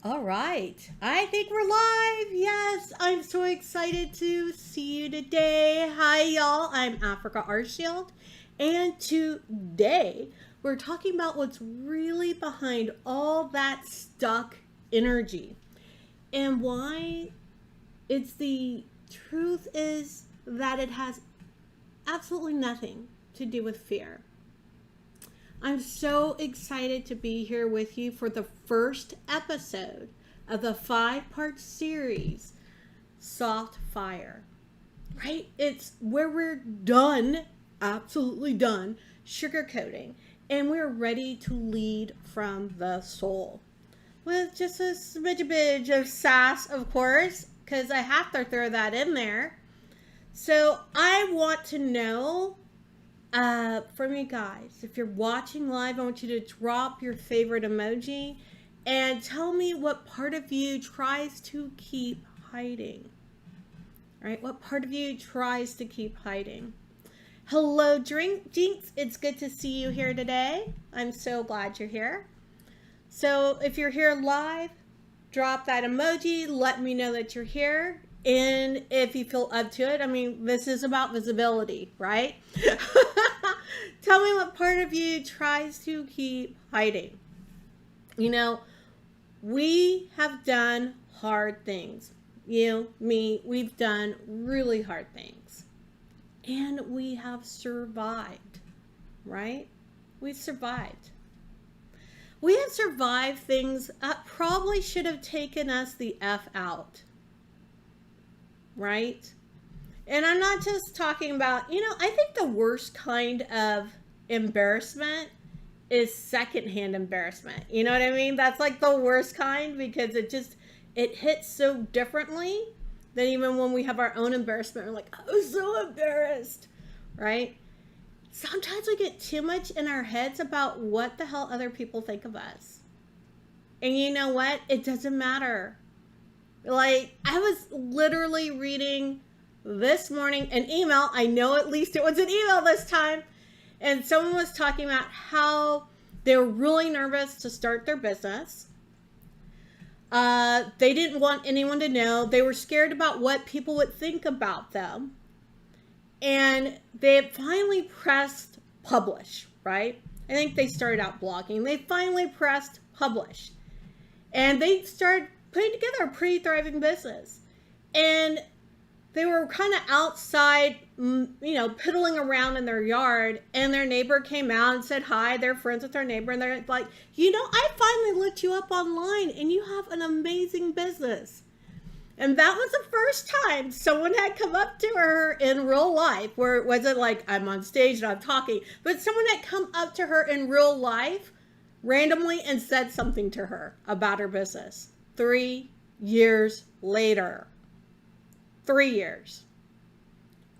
All right. I think we're live. Yes, I'm so excited to see you today. Hi, y'all. I'm Africa Archield. And today we're talking about what's really behind all that stuck energy and why it's the truth is that it has absolutely nothing to do with fear. I'm so excited to be here with you for the first episode of the 5-part series, Soft Fire. Right? It's where we're done, absolutely done, sugarcoating, and we're ready to lead from the soul. With just a smidge of sass, of course, because I have to throw that in there. So I want to know from you guys, if you're watching live, I want you to drop your favorite emoji and tell me what part of you tries to keep hiding. All right, what part of you tries to keep hiding? Hello, Jinx. It's good to see you here today. I'm so glad you're here. So if you're here live, drop that emoji. Let me know that you're here. And if you feel up to it, I mean, this is about visibility, right? Tell me what part of you tries to keep hiding. You know, we have done hard things. You, me, we've done really hard things. And we have survived, right? We've survived. We have survived things that probably should have taken us the F out. Right? And I'm not just talking about, I think the worst kind of embarrassment is secondhand embarrassment. You know what I mean? That's like the worst kind because it hits so differently than even when we have our own embarrassment. We're like, I was so embarrassed, right? Sometimes we get too much in our heads about what the hell other people think of us. And you know what? It doesn't matter. Like, I was literally reading this morning an email. I know at least it was an email this time. And someone was talking about how they were really nervous to start their business. They didn't want anyone to know. They were scared about what people would think about them. And they had finally pressed publish, right? I think they started out blogging. They finally pressed publish. And they started putting together a pretty thriving business. And they were kind of outside, piddling around in their yard, and their neighbor came out and said hi. They're friends with their neighbor, and they're like, I finally looked you up online, and you have an amazing business. And that was the first time someone had come up to her in real life, where it wasn't like I'm on stage and I'm talking, but someone had come up to her in real life randomly and said something to her about her business. 3 years later. 3 years.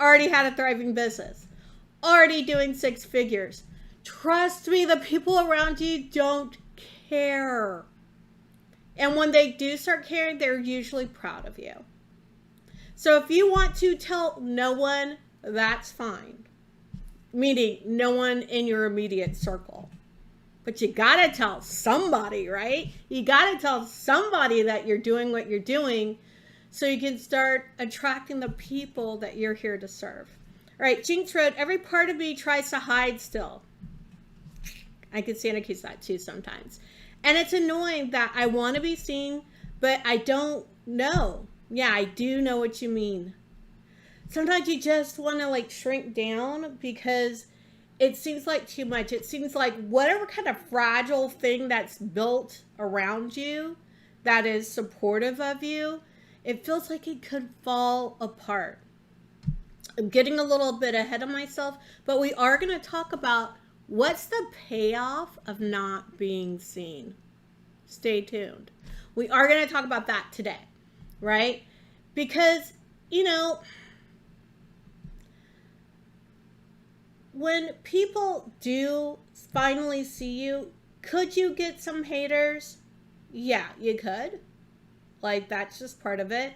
Already had a thriving business. Already doing 6 figures. Trust me, the people around you don't care. And when they do start caring, they're usually proud of you. So if you want to tell no one, that's fine. Meaning no one in your immediate circle. But you gotta tell somebody, right? You gotta tell somebody that you're doing what you're doing so you can start attracting the people that you're here to serve. All right, Jinx wrote, every part of me tries to hide still. I can stand accuse that too sometimes. And it's annoying that I want to be seen, but I don't know. Yeah, I do know what you mean. Sometimes you just want to shrink down because it seems like too much. It seems like whatever kind of fragile thing that's built around you that is supportive of you, it feels like it could fall apart. I'm getting a little bit ahead of myself, but we are going to talk about what's the payoff of not being seen. Stay tuned. We are going to talk about that today, right? Because, when people do finally see you, could you get some haters? Yeah, you could. That's just part of it.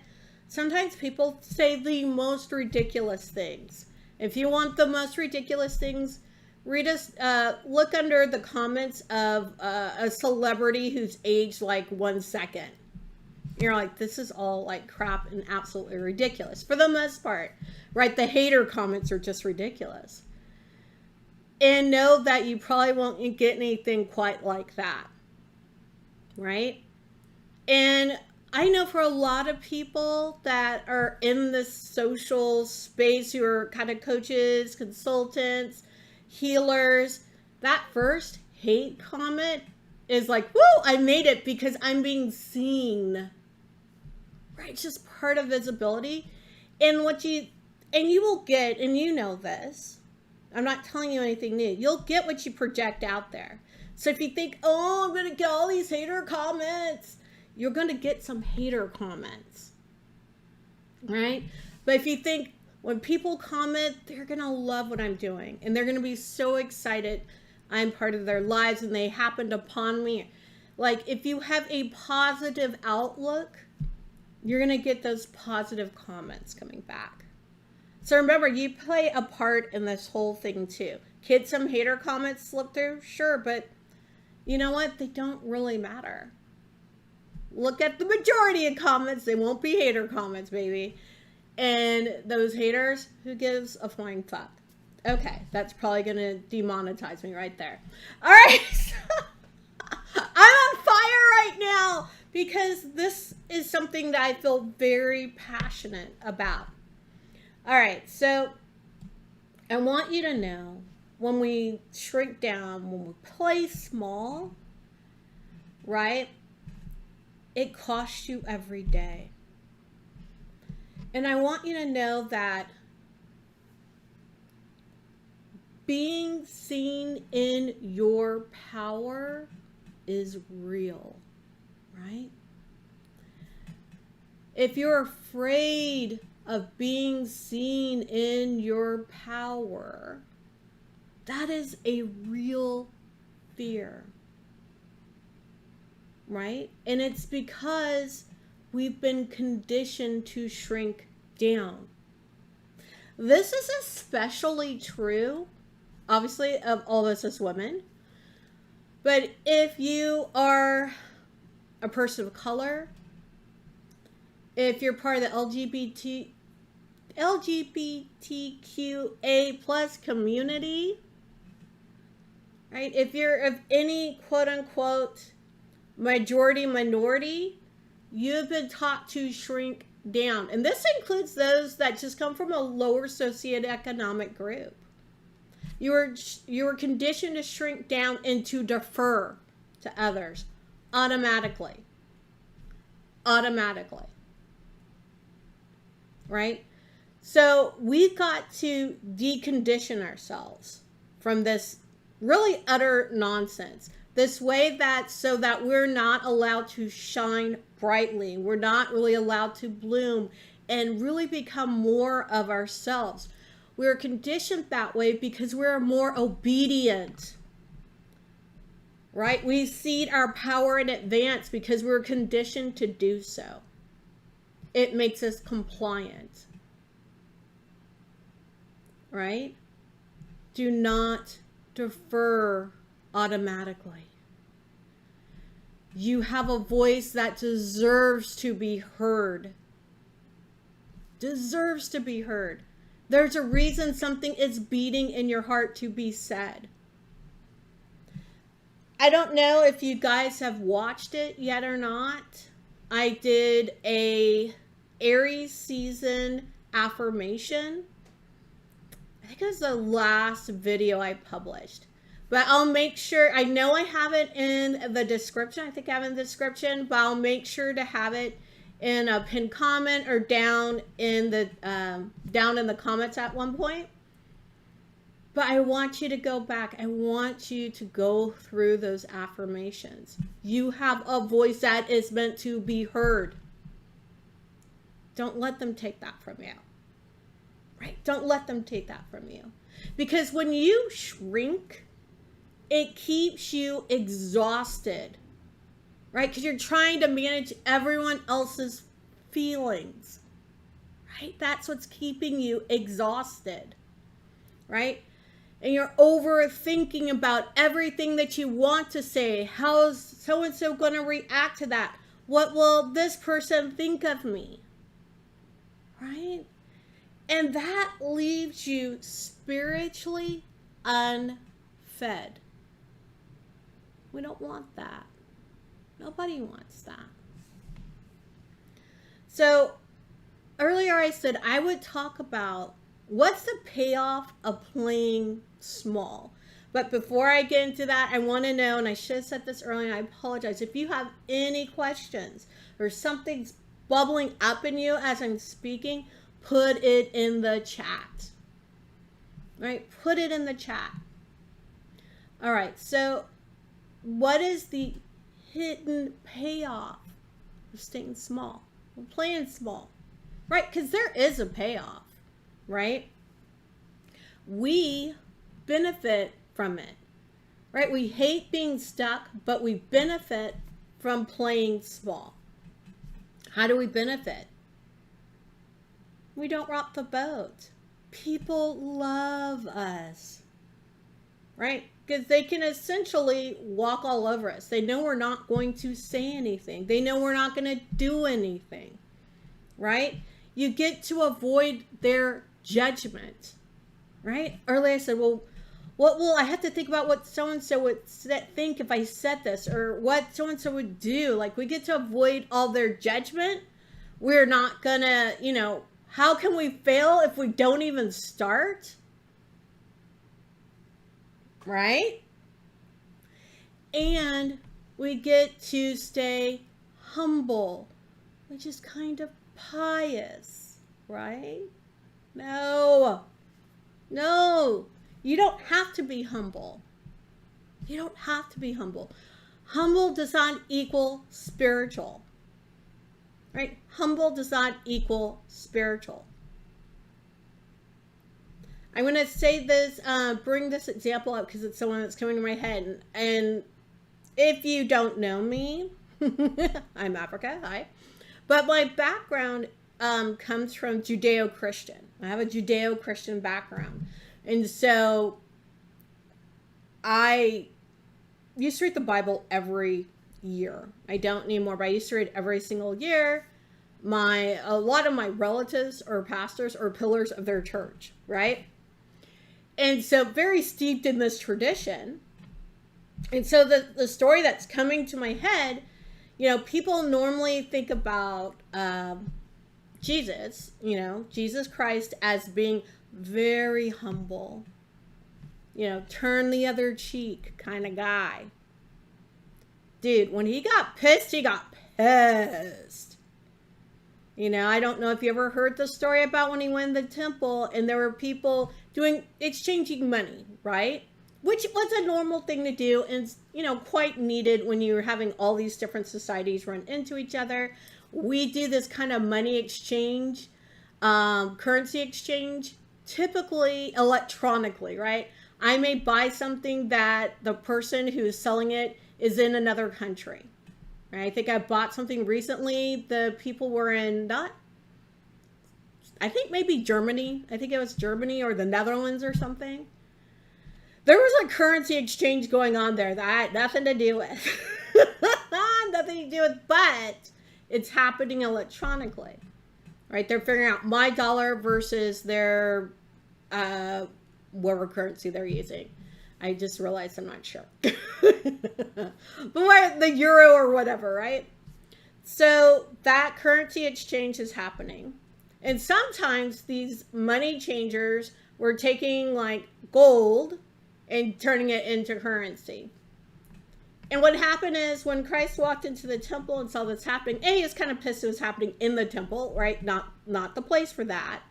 Sometimes people say the most ridiculous things. If you want the most ridiculous things, Look under the comments of a celebrity who's aged like 1 second. You're like, this is all like crap and absolutely ridiculous for the most part, right? The hater comments are just ridiculous. And know that you probably won't get anything quite like that, right? And I know for a lot of people that are in this social space who are kind of coaches, consultants, healers, that first hate comment is like, woo, I made it because I'm being seen. Right? It's just part of visibility. And you will get, and you know this, I'm not telling you anything new. You'll get what you project out there. So if you think, oh, I'm going to get all these hater comments, you're going to get some hater comments, right? But if you think when people comment, they're going to love what I'm doing and they're going to be so excited I'm part of their lives and they happened upon me. Like if you have a positive outlook, you're going to get those positive comments coming back. So remember, you play a part in this whole thing too. Could some hater comments slip through? Sure, but you know what? They don't really matter. Look at the majority of comments. They won't be hater comments, baby. And those haters, who gives a flying fuck? Okay, that's probably going to demonetize me right there. All right. I'm on fire right now because this is something that I feel very passionate about. All right, so I want you to know when we shrink down, when we play small, right? It costs you every day. And I want you to know that being seen in your power is real, right? If you're afraid of being seen in your power, that is a real fear, right? And it's because we've been conditioned to shrink down. This is especially true, obviously, of all of us as women. But if you are a person of color, if you're part of the LGBTQA plus community, right? If you're of any quote unquote majority minority, you've been taught to shrink down. And this includes those that just come from a lower socioeconomic group. You were conditioned to shrink down and to defer to others automatically. Right? So we've got to decondition ourselves from this really utter nonsense. This way so that we're not allowed to shine brightly. We're not really allowed to bloom and really become more of ourselves. We're conditioned that way because we're more obedient. Right? We cede our power in advance because we're conditioned to do so. It makes us compliant. Right? Do not defer automatically. You have a voice that deserves to be heard. Deserves to be heard. There's a reason something is beating in your heart to be said. I don't know if you guys have watched it yet or not. I did a Aries season affirmation. I think it was the last video I published. But I'll make sure, I know I have it in the description. I think I have it in the description, but I'll make sure to have it in a pinned comment or down in the comments at one point. But I want you to go back. I want you to go through those affirmations. You have a voice that is meant to be heard. Don't let them take that from you. Right? Don't let them take that from you. Because when you shrink, it keeps you exhausted. Right? Because you're trying to manage everyone else's feelings. Right? That's what's keeping you exhausted. Right? and you're overthinking about everything that you want to say. How's so-and-so going to react to that? What will this person think of me? Right? And that leaves you spiritually unfed. We don't want that. Nobody wants that. So earlier I said I would talk about what's the payoff of playing small. But before I get into that, I want to know, and I should have said this earlier, and I apologize, if you have any questions or something's bubbling up in you as I'm speaking, put it in the chat. Right? Put it in the chat. All right, so what is the hidden payoff of staying small? We're playing small, right? Because there is a payoff, right? We benefit from it, right? We hate being stuck, but we benefit from playing small. How do we benefit? We don't rock the boat. People love us, right? Because they can essentially walk all over us. They know we're not going to say anything. They know we're not going to do anything, right? You get to avoid their judgment, right? Earlier I said, well, what will I have to think about what so-and-so would think if I said this, or what so-and-so would do? Like, we get to avoid all their judgment. We're not gonna, how can we fail if we don't even start? Right? And we get to stay humble, which is kind of pious, right? No, you don't have to be humble. You don't have to be humble. Humble does not equal spiritual, right? Humble does not equal spiritual. I'm going to say this, bring this example up because it's the one that's coming to my head. And if you don't know me, I'm Africa, hi. But my background comes from Judeo-Christian. I have a Judeo-Christian background. And so I used to read the Bible every year. I don't anymore, but I used to read every single year. A lot of my relatives are pastors or pillars of their church, right? And so very steeped in this tradition. And so the story that's coming to my head, people normally think about Jesus, Jesus Christ as being very humble, turn the other cheek kind of guy. Dude, when he got pissed, he got pissed. I don't know if you ever heard the story about when he went in the temple and there were people exchanging money, right? Which was a normal thing to do and, quite needed when you're having all these different societies run into each other. We do this kind of money exchange, currency exchange, typically electronically, right? I may buy something that the person who is selling it is in another country. Right? I think I bought something recently. The people were in I think maybe Germany. I think it was Germany or the Netherlands or something. There was a currency exchange going on there that I had nothing to do with. Nothing to do with, but it's happening electronically. Right? They're figuring out my dollar versus their whatever currency they're using. I just realized I'm not sure. But the euro or whatever, right? So that currency exchange is happening. And sometimes these money changers were taking like gold and turning it into currency. And what happened is when Christ walked into the temple and saw this happening, he was kind of pissed it was happening in the temple, right? Not the place for that.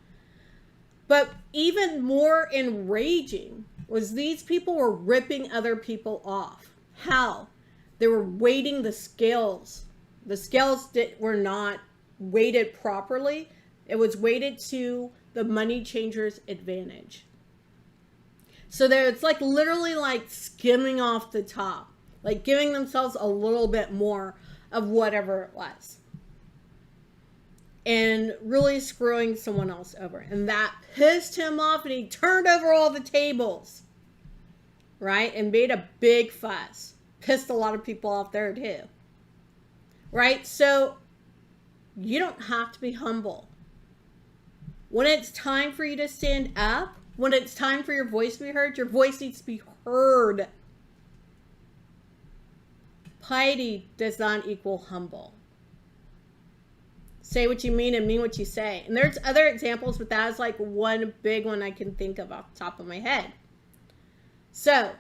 But even more enraging was these people were ripping other people off. How? They were weighting the scales. The scales were not weighted properly. It was weighted to the money changer's advantage. So it's like literally like skimming off the top, like giving themselves a little bit more of whatever it was. And really screwing someone else over. And that pissed him off and he turned over all the tables. right? And made a big fuss. Pissed a lot of people off there too, right? So you don't have to be humble. When it's time for you to stand up, when it's time for your voice to be heard, your voice needs to be heard. Piety does not equal humble. Say what you mean and mean what you say. And there's other examples, but that is like one big one I can think of off the top of my head. So,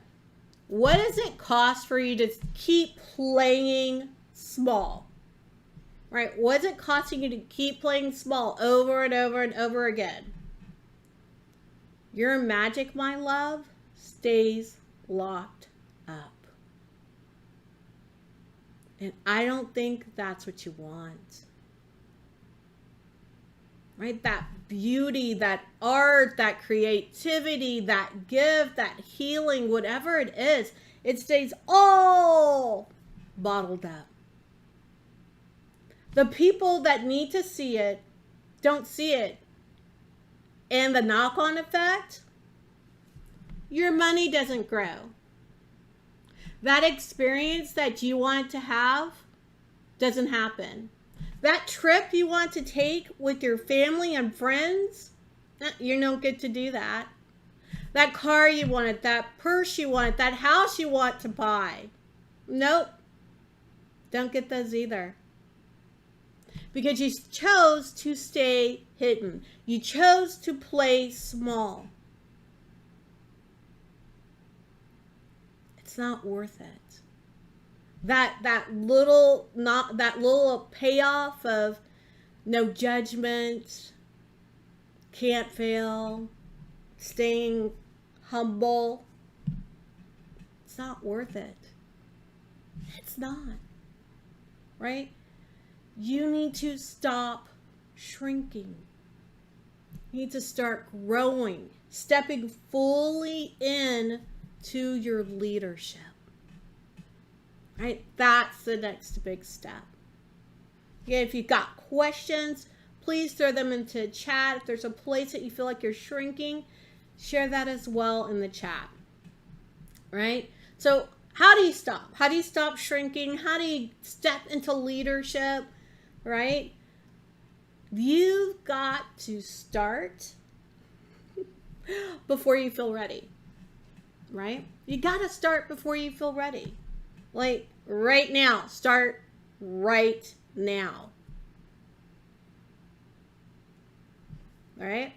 what does it cost for you to keep playing small? Right? What's it costing you to keep playing small over and over and over again? Your magic, my love, stays locked up. And I don't think that's what you want. Right? That beauty, that art, that creativity, that gift, that healing, whatever it is, it stays all bottled up. The people that need to see it don't see it. And the knock-on effect, your money doesn't grow. That experience that you want to have doesn't happen. That trip you want to take with your family and friends, you don't get to do that. That car you wanted, that purse you wanted, that house you want to buy, nope, don't get those either. Because you chose to stay hidden. You chose to play small. It's not worth it. That little payoff of no judgment, can't fail, staying humble, it's not worth it. It's not. Right? You need to stop shrinking. You need to start growing, stepping fully in to your leadership. Right? That's the next big step. Okay, if you've got questions, please throw them into chat. If there's a place that you feel like you're shrinking, share that as well in the chat. Right? So how do you stop? How do you stop shrinking? How do you step into leadership? Right? You've got to start before you feel ready. Right? You got to start before you feel ready. Like right now. Start right now. All right?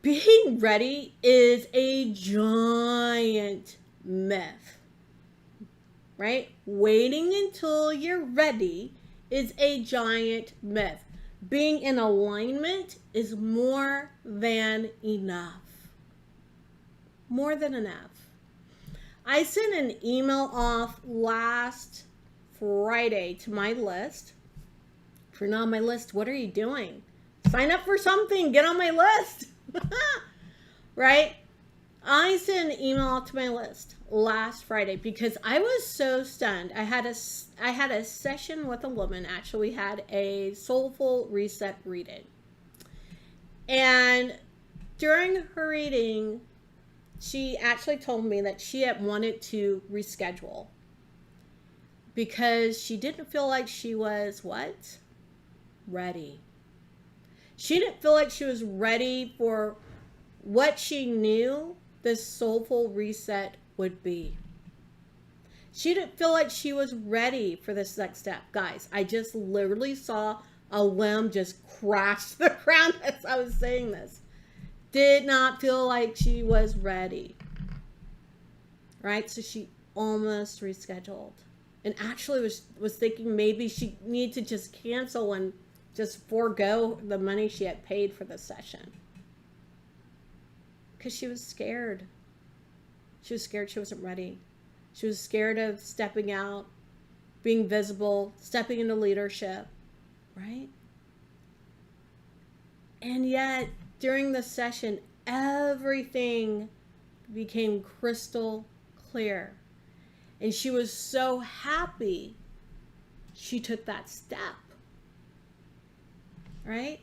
Being ready is a giant myth. Right? Waiting until you're ready is a giant myth. Being in alignment is more than enough. More than enough. I sent an email off last Friday to my list. If you're not on my list, what are you doing? Sign up for something. Get on my list. Right? I sent an email to my list last Friday because I was so stunned. I had a session with a woman. Actually, we had a soulful reset reading. And during her reading, she actually told me that she had wanted to reschedule because she didn't feel like she was what? Ready. She didn't feel like she was ready for what she knew this soulful reset would be. She didn't feel like she was ready for this next step. Guys, I just literally saw a limb just crash to the ground as I was saying this. Did not feel like she was ready. Right? So she almost rescheduled. And actually was thinking maybe she needed to just cancel and just forego the money she had paid for the session. Because she was scared. She was scared she wasn't ready. She was scared of stepping out, being visible, stepping into leadership, right? And yet, during the session, everything became crystal clear. And she was so happy she took that step, right?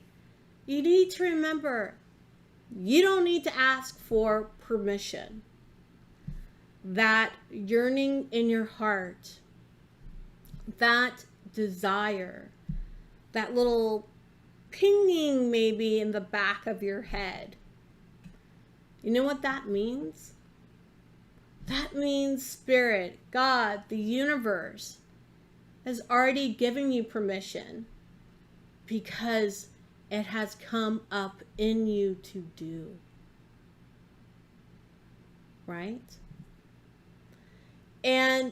You need to remember, you don't need to ask for permission. that yearning in your heart, that desire, that little pinging maybe in the back of your head. You know what that means? That means Spirit, God, the universe has already given you permission because it has come up in you to do. Right? And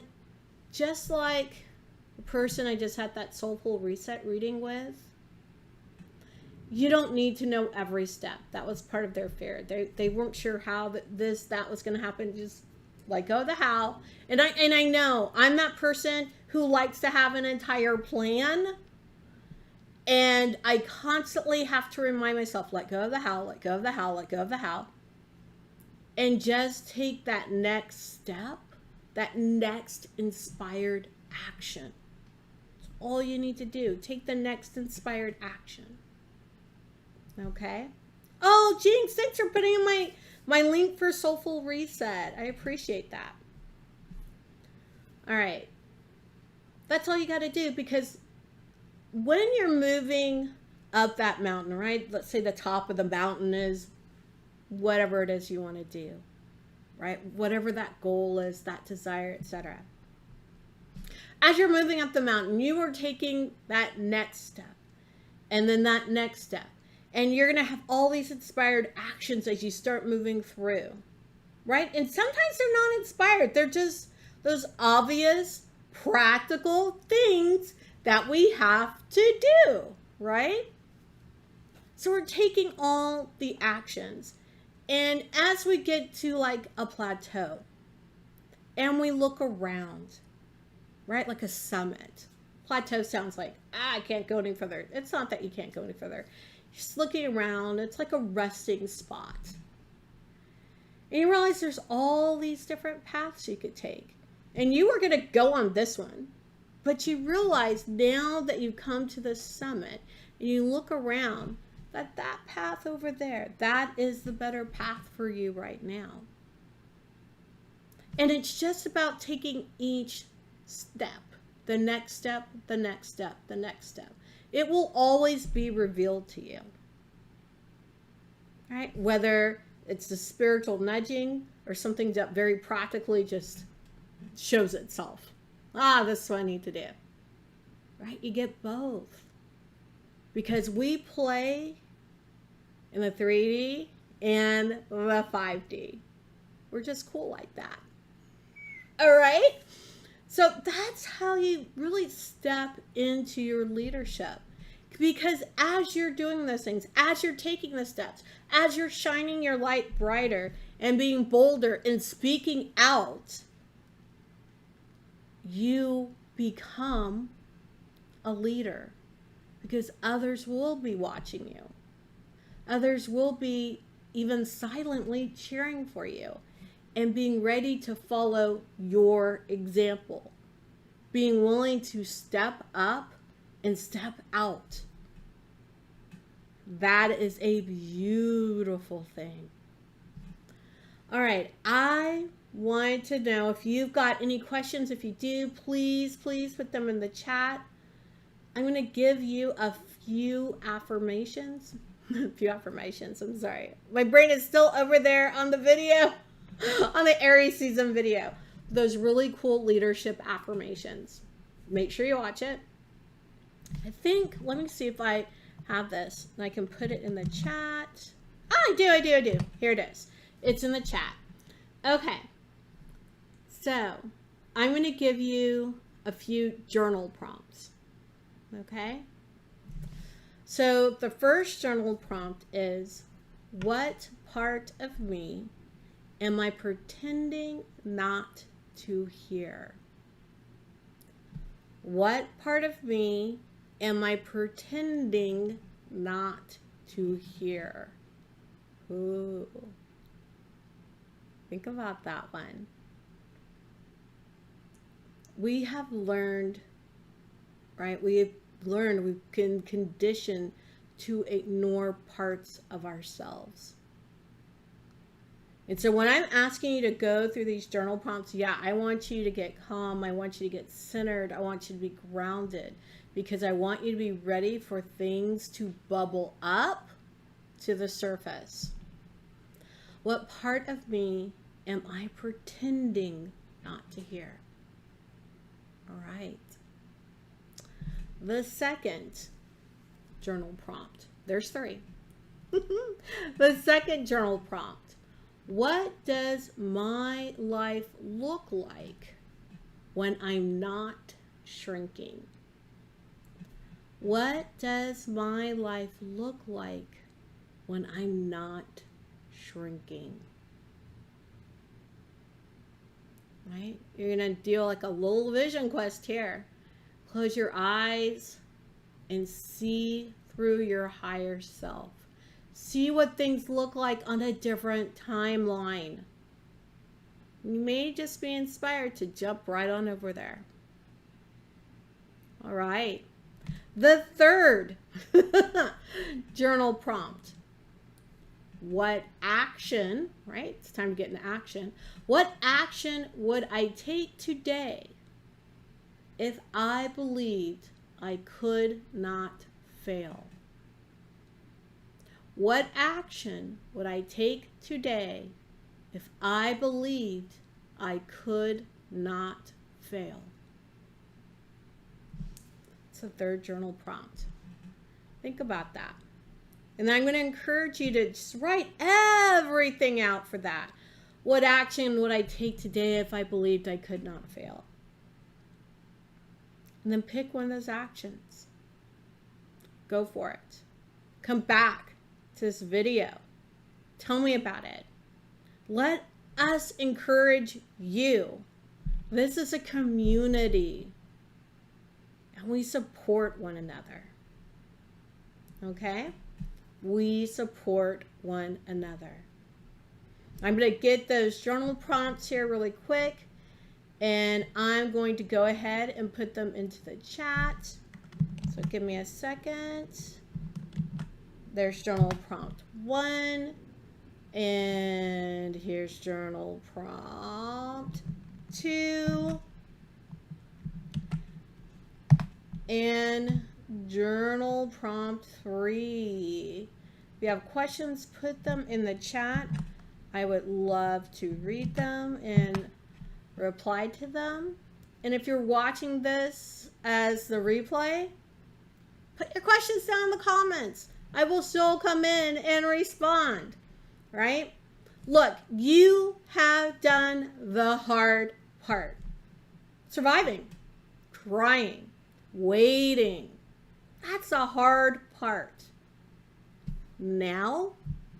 just like the person I just had that soulful reset reading with, you don't need to know every step. That was part of their fear. They weren't sure how that was going to happen. Just let go of the how. And I know I'm that person who likes to have an entire plan. And I constantly have to remind myself, let go of the how, let go of the how, let go of the how. And just take that next step, that next inspired action. That's all you need to do. Take the next inspired action. Okay? Oh, Jinx, thanks for putting in my link for Soulful Reset. I appreciate that. All right. That's all you got to do, because when you're moving up that mountain, right? Let's say the top of the mountain is whatever it is you want to do, right? Whatever that goal is, that desire, etc. As you're moving up the mountain, you are taking that next step and then that next step. And you're going to have all these inspired actions as you start moving through, right? And sometimes they're not inspired. They're just those obvious, practical things that we have to do, right? So we're taking all the actions. And as we get to like a plateau and we look around, right? Like a summit. Plateau sounds like, I can't go any further. It's not that you can't go any further. Just looking around, it's like a resting spot. And you realize there's all these different paths you could take. And you were going to go on this one. But you realize now that you've come to the summit and you look around, that path over there, that is the better path for you right now. And it's just about taking each step. The next step, the next step, the next step. It will always be revealed to you. Right? Whether it's the spiritual nudging or something that very practically just shows itself. This is what I need to do. Right? You get both. Because we play in the 3D and the 5D. We're just cool like that. All right? So that's how you really step into your leadership. Because as you're doing those things, as you're taking the steps, as you're shining your light brighter and being bolder and speaking out, you become a leader. Because others will be watching you. Others will be even silently cheering for you and being ready to follow your example. Being willing to step up and step out. That is a beautiful thing. All right, I wanted to know if you've got any questions. If you do, please put them in the chat. I'm going to give you a few affirmations. I'm sorry. My brain is still over there on the video, on the Aries season video. Those really cool leadership affirmations. Make sure you watch it. Let me see if I have this. And I can put it in the chat. I do. Here it is. It's in the chat. Okay. So, I'm going to give you a few journal prompts. Okay? So the first journal prompt is, what part of me am I pretending not to hear? What part of me am I pretending not to hear? Ooh. Think about that one. We have learned, right? We've been conditioned to ignore parts of ourselves. And so when I'm asking you to go through these journal prompts, yeah, I want you to get calm. I want you to get centered. I want you to be grounded because I want you to be ready for things to bubble up to the surface. What part of me am I pretending not to hear? All right. The second journal prompt. There's 3. The second journal prompt. What does my life look like when I'm not shrinking? What does my life look like when I'm not shrinking? Right? You're going to do like a little vision quest here. Close your eyes and see through your higher self. See what things look like on a different timeline. You may just be inspired to jump right on over there. All right. The third journal prompt. What action, right? It's time to get into action. What action would I take today if I believed I could not fail? What action would I take today if I believed I could not fail? It's the third journal prompt. Think about that. And I'm going to encourage you to just write everything out for that. What action would I take today if I believed I could not fail? And then pick one of those actions. Go for it. Come back to this video. Tell me about it. Let us encourage you. This is a community. And we support one another. Okay? We support one another. I'm going to get those journal prompts here really quick. And I'm going to go ahead and put them into the chat. So give me a second. There's journal prompt 1. And here's journal prompt 2. And journal prompt 3. If you have questions, put them in the chat. I would love to read them and reply to them. And if you're watching this as the replay, put your questions down in the comments. I will still come in and respond, right? Look, you have done the hard part. Surviving, crying, waiting. That's the hard part. Now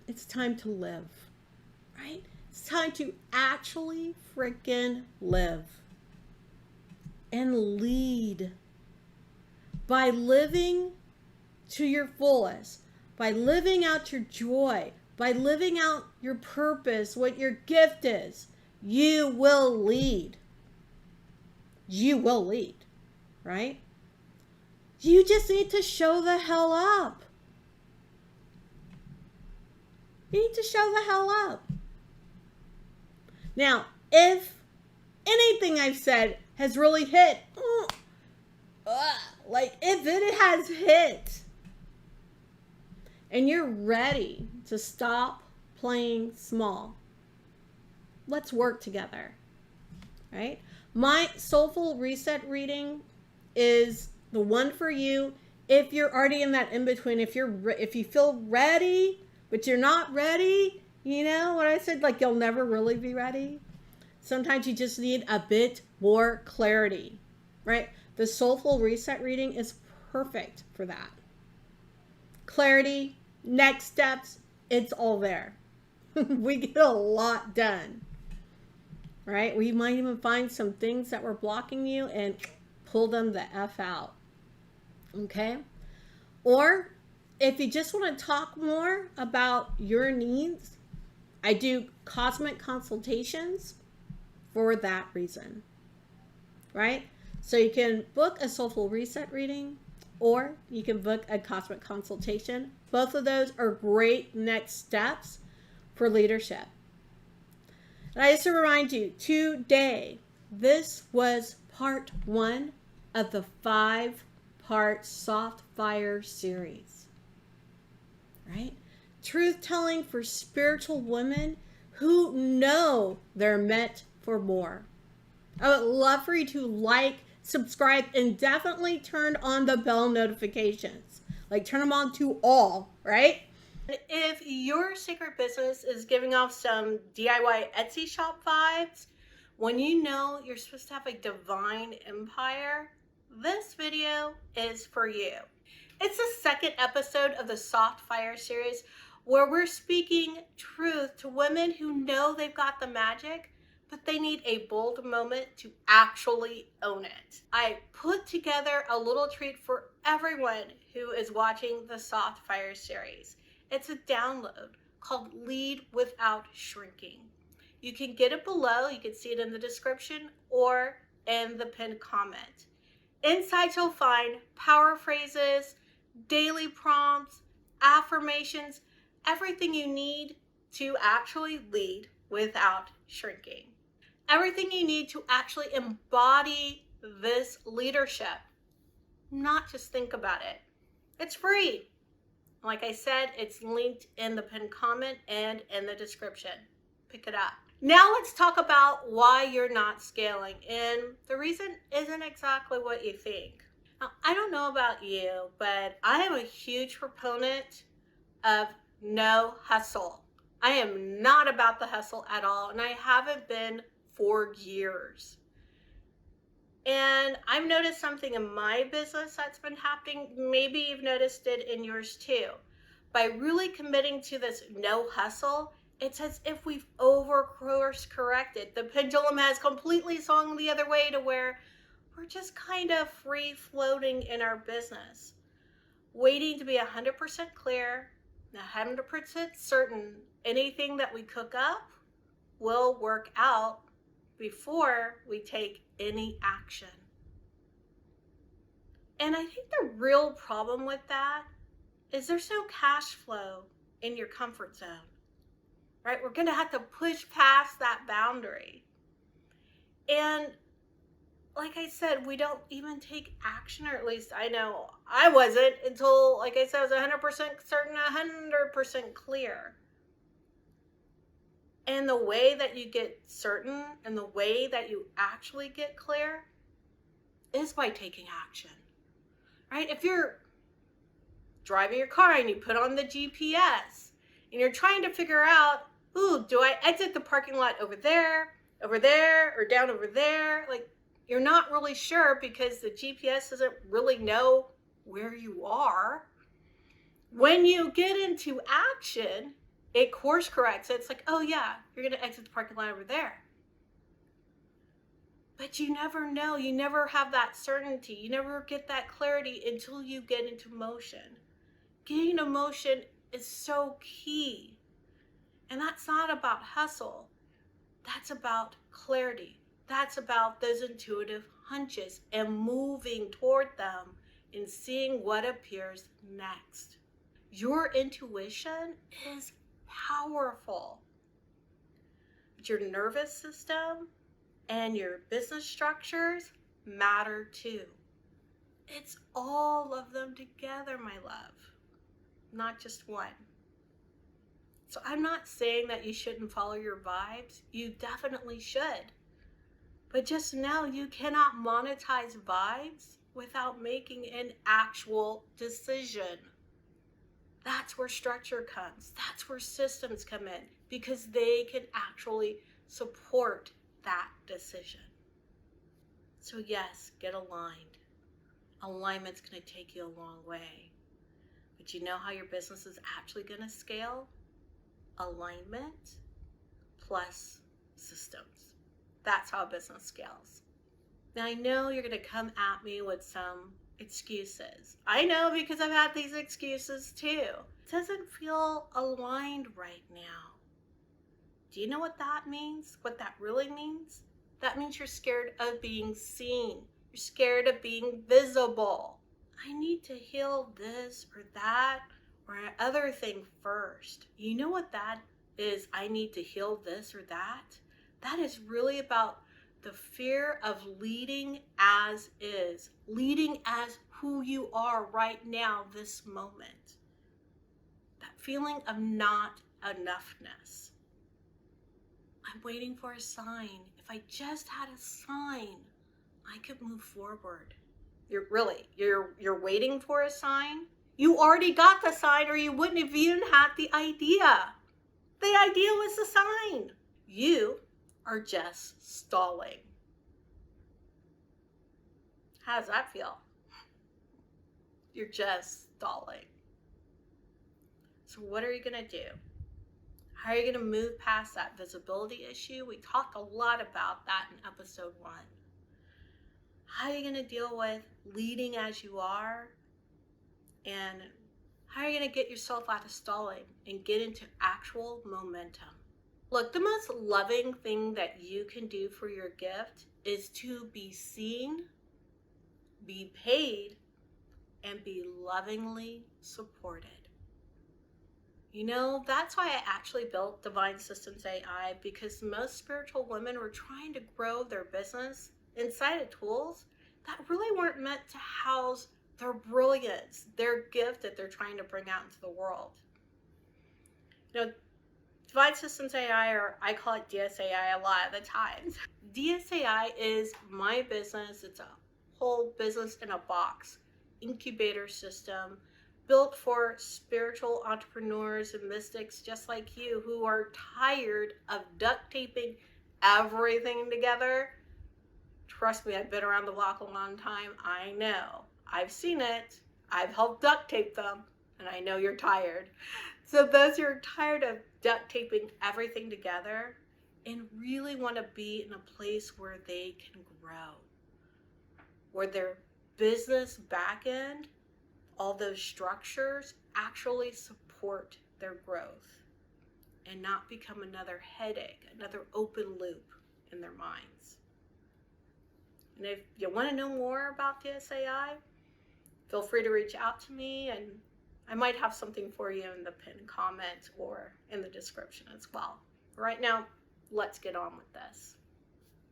it's time to live, right? It's time to actually freaking live and lead by living to your fullest, by living out your joy, by living out your purpose, what your gift is. You will lead. You will lead, right? You just need to show the hell up. You need to show the hell up. Now, if anything I've said has really hit, like if it has hit, and you're ready to stop playing small, let's work together, right? My Soulful Reset reading is the one for you if you're already in that in-between. If you feel ready, but you're not ready, you know what I said? Like you'll never really be ready. Sometimes you just need a bit more clarity, right? The Soulful Reset reading is perfect for that. Clarity, next steps, it's all there. We get a lot done, right? We might even find some things that were blocking you and pull them the F out, okay? Or if you just want to talk more about your needs, I do cosmic consultations for that reason, right? So you can book a Soulful Reset reading, or you can book a cosmic consultation. Both of those are great next steps for leadership. And I just to remind you, today, this was part 1 of the 5-part Soft Fire series. Right? Truth telling for spiritual women who know they're meant for more. I would love for you to like, subscribe, and definitely turn on the bell notifications. Like, turn them on to all, right? If your secret business is giving off some DIY Etsy shop vibes, when you know you're supposed to have a divine empire, this video is for you. It's the second episode of the Soft Fire series where we're speaking truth to women who know they've got the magic, but they need a bold moment to actually own it. I put together a little treat for everyone who is watching the Soft Fire series. It's a download called Lead Without Shrinking. You can get it below. You can see it in the description or in the pinned comment. Inside you'll find power phrases, daily prompts, affirmations, everything you need to actually lead without shrinking. Everything you need to actually embody this leadership, not just think about it. It's free. Like I said, it's linked in the pinned comment and in the description. Pick it up. Now let's talk about why you're not scaling. And the reason isn't exactly what you think. Now, I don't know about you, but I am a huge proponent of no hustle. I am not about the hustle at all, and I haven't been for years. And I've noticed something in my business that's been happening. Maybe you've noticed it in yours too. By really committing to this no hustle, it's as if we've over-course corrected. The pendulum has completely swung the other way to where we're just kind of free floating in our business, waiting to be 100% clear, 100% certain anything that we cook up will work out before we take any action. And I think the real problem with that is there's no cash flow in your comfort zone, right? We're going to have to push past that boundary. And like I said, we don't even take action, or at least I know I wasn't until, like I said, I was 100% certain, 100% clear. And the way that you get certain and the way that you actually get clear is by taking action, right? If you're driving your car and you put on the GPS and you're trying to figure out, ooh, do I exit the parking lot over there, or down over there? Like, you're not really sure because the GPS doesn't really know where you are. When you get into action, it course corrects. It's like, oh yeah, you're going to exit the parking lot over there. But you never know. You never have that certainty. You never get that clarity until you get into motion. Getting into motion is so key. And that's not about hustle. That's about clarity. That's about those intuitive hunches and moving toward them and seeing what appears next. Your intuition is powerful. But your nervous system and your business structures matter too. It's all of them together, my love, not just one. So I'm not saying that you shouldn't follow your vibes. You definitely should. But just know you cannot monetize vibes without making an actual decision. That's where structure comes. That's where systems come in, because they can actually support that decision. So yes, get aligned. Alignment's going to take you a long way. But you know how your business is actually going to scale? Alignment plus systems. That's how a business scales. Now I know you're going to come at me with some excuses. I know, because I've had these excuses too. It doesn't feel aligned right now. Do you know what that means? What that really means? That means you're scared of being seen. You're scared of being visible. I need to heal this or that or other thing first. You know what that is? I need to heal this or that. That is really about the fear of leading as is, leading as who you are right now, this moment. That feeling of not enoughness. I'm waiting for a sign. If I just had a sign, I could move forward. You're waiting for a sign? You already got the sign, or you wouldn't have even had the idea. The idea was the sign. You are just stalling. How does that feel? You're just stalling. So what are you going to do? How are you going to move past that visibility issue? We talked a lot about that in episode 1. How are you going to deal with leading as you are? And how are you going to get yourself out of stalling and get into actual momentum? Look, the most loving thing that you can do for your gift is to be seen, be paid, and be lovingly supported. You know, that's why I actually built Divine Systems AI, because most spiritual women were trying to grow their business inside of tools that really weren't meant to house their brilliance, their gift that they're trying to bring out into the world. You know, Divine Systems AI, or I call it DSAI a lot of the times. DSAI is my business. It's a whole business in a box incubator system built for spiritual entrepreneurs and mystics just like you, who are tired of duct taping everything together. Trust me, I've been around the block a long time. I know. I've seen it. I've helped duct tape them, and I know you're tired. So those who are tired of duct taping everything together and really want to be in a place where they can grow, where their business back end, all those structures actually support their growth and not become another headache, another open loop in their minds. And if you want to know more about DSAI, feel free to reach out to me, and I might have something for you in the pinned comment or in the description as well. Right now, let's get on with this.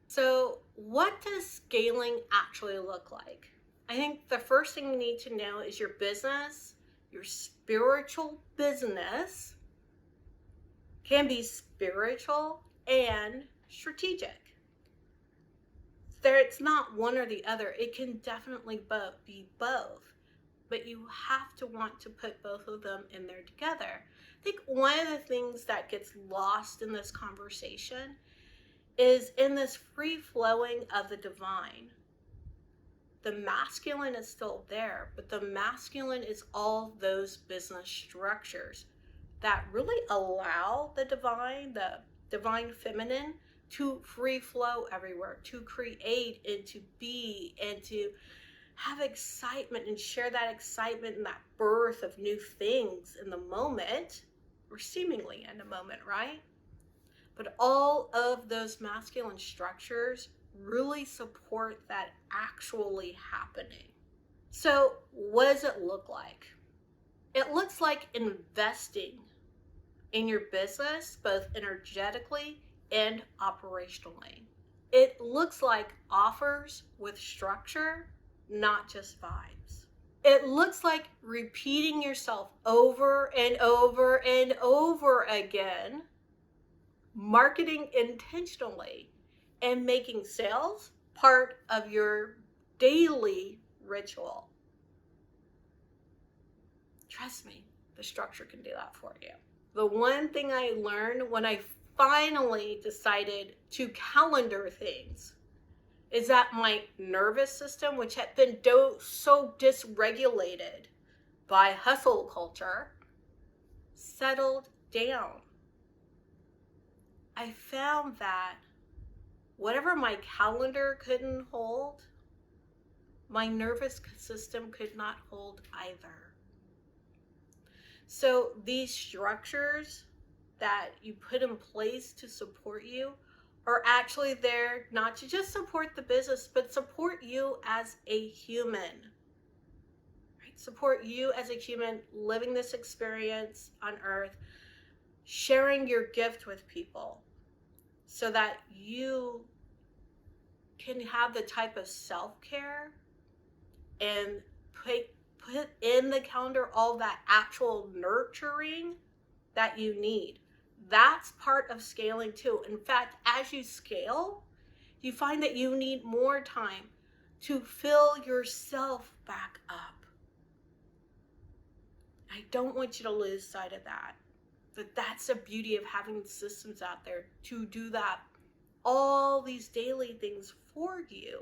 So what does scaling actually look like? I think the first thing you need to know is your business, your spiritual business, can be spiritual and strategic. It's not one or the other. It can definitely be both, but you have to want to put both of them in there together. I think one of the things that gets lost in this conversation is in this free flowing of the divine. The masculine is still there, but the masculine is all those business structures that really allow the divine feminine to free flow everywhere, to create and to be and to have excitement and share that excitement and that birth of new things in the moment, or seemingly in a moment, right? But all of those masculine structures really support that actually happening. So what does it look like? It looks like investing in your business, both energetically and operationally. It looks like offers with structure, not just vibes. It looks like repeating yourself over and over and over again, marketing intentionally, and making sales part of your daily ritual. Trust me, the structure can do that for you. The one thing I learned when I finally decided to calendar things is that my nervous system, which had been so dysregulated by hustle culture, settled down. I found that whatever my calendar couldn't hold, my nervous system could not hold either. So these structures that you put in place to support you are actually there not to just support the business, but support you as a human. Right? Support you as a human living this experience on earth, sharing your gift with people. so that you can have the type of self-care and put in the calendar all that actual nurturing that you need. That's part of scaling too. In fact, as you scale, you find that you need more time to fill yourself back up. I don't want you to lose sight of that. That's the beauty of having systems out there to do that, all these daily things for you,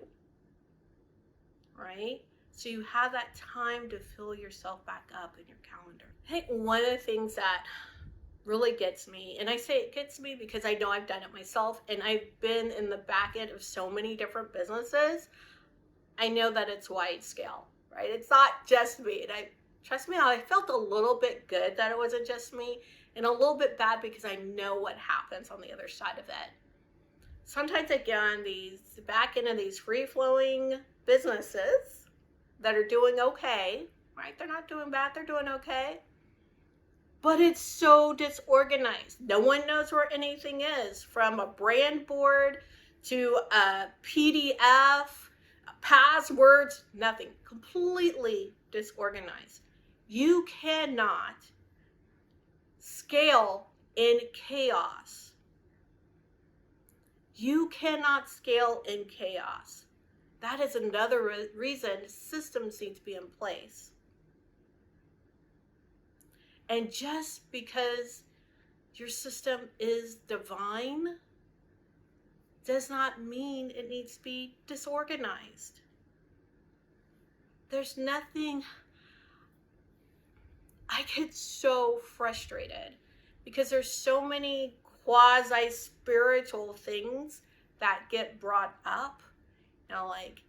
right? So you have that time to fill yourself back up in your calendar. I think one of the things that really gets me, and I say it gets me because I know I've done it myself, and I've been in the back end of so many different businesses. I know that it's wide scale, right? It's not just me. And trust me, I felt a little bit good that it wasn't just me, and a little bit bad because I know what happens on the other side of it. Sometimes I get on the back end of these free-flowing businesses that are doing okay, right? They're not doing bad, they're doing okay. But it's so disorganized. No one knows where anything is, from a brand board to a PDF, passwords, nothing. Completely disorganized. You cannot scale in chaos. You cannot scale in chaos. That is another reason systems need to be in place. And just because your system is divine does not mean it needs to be disorganized. There's nothing. I get so frustrated because there's so many quasi-spiritual things that get brought up. You know, like,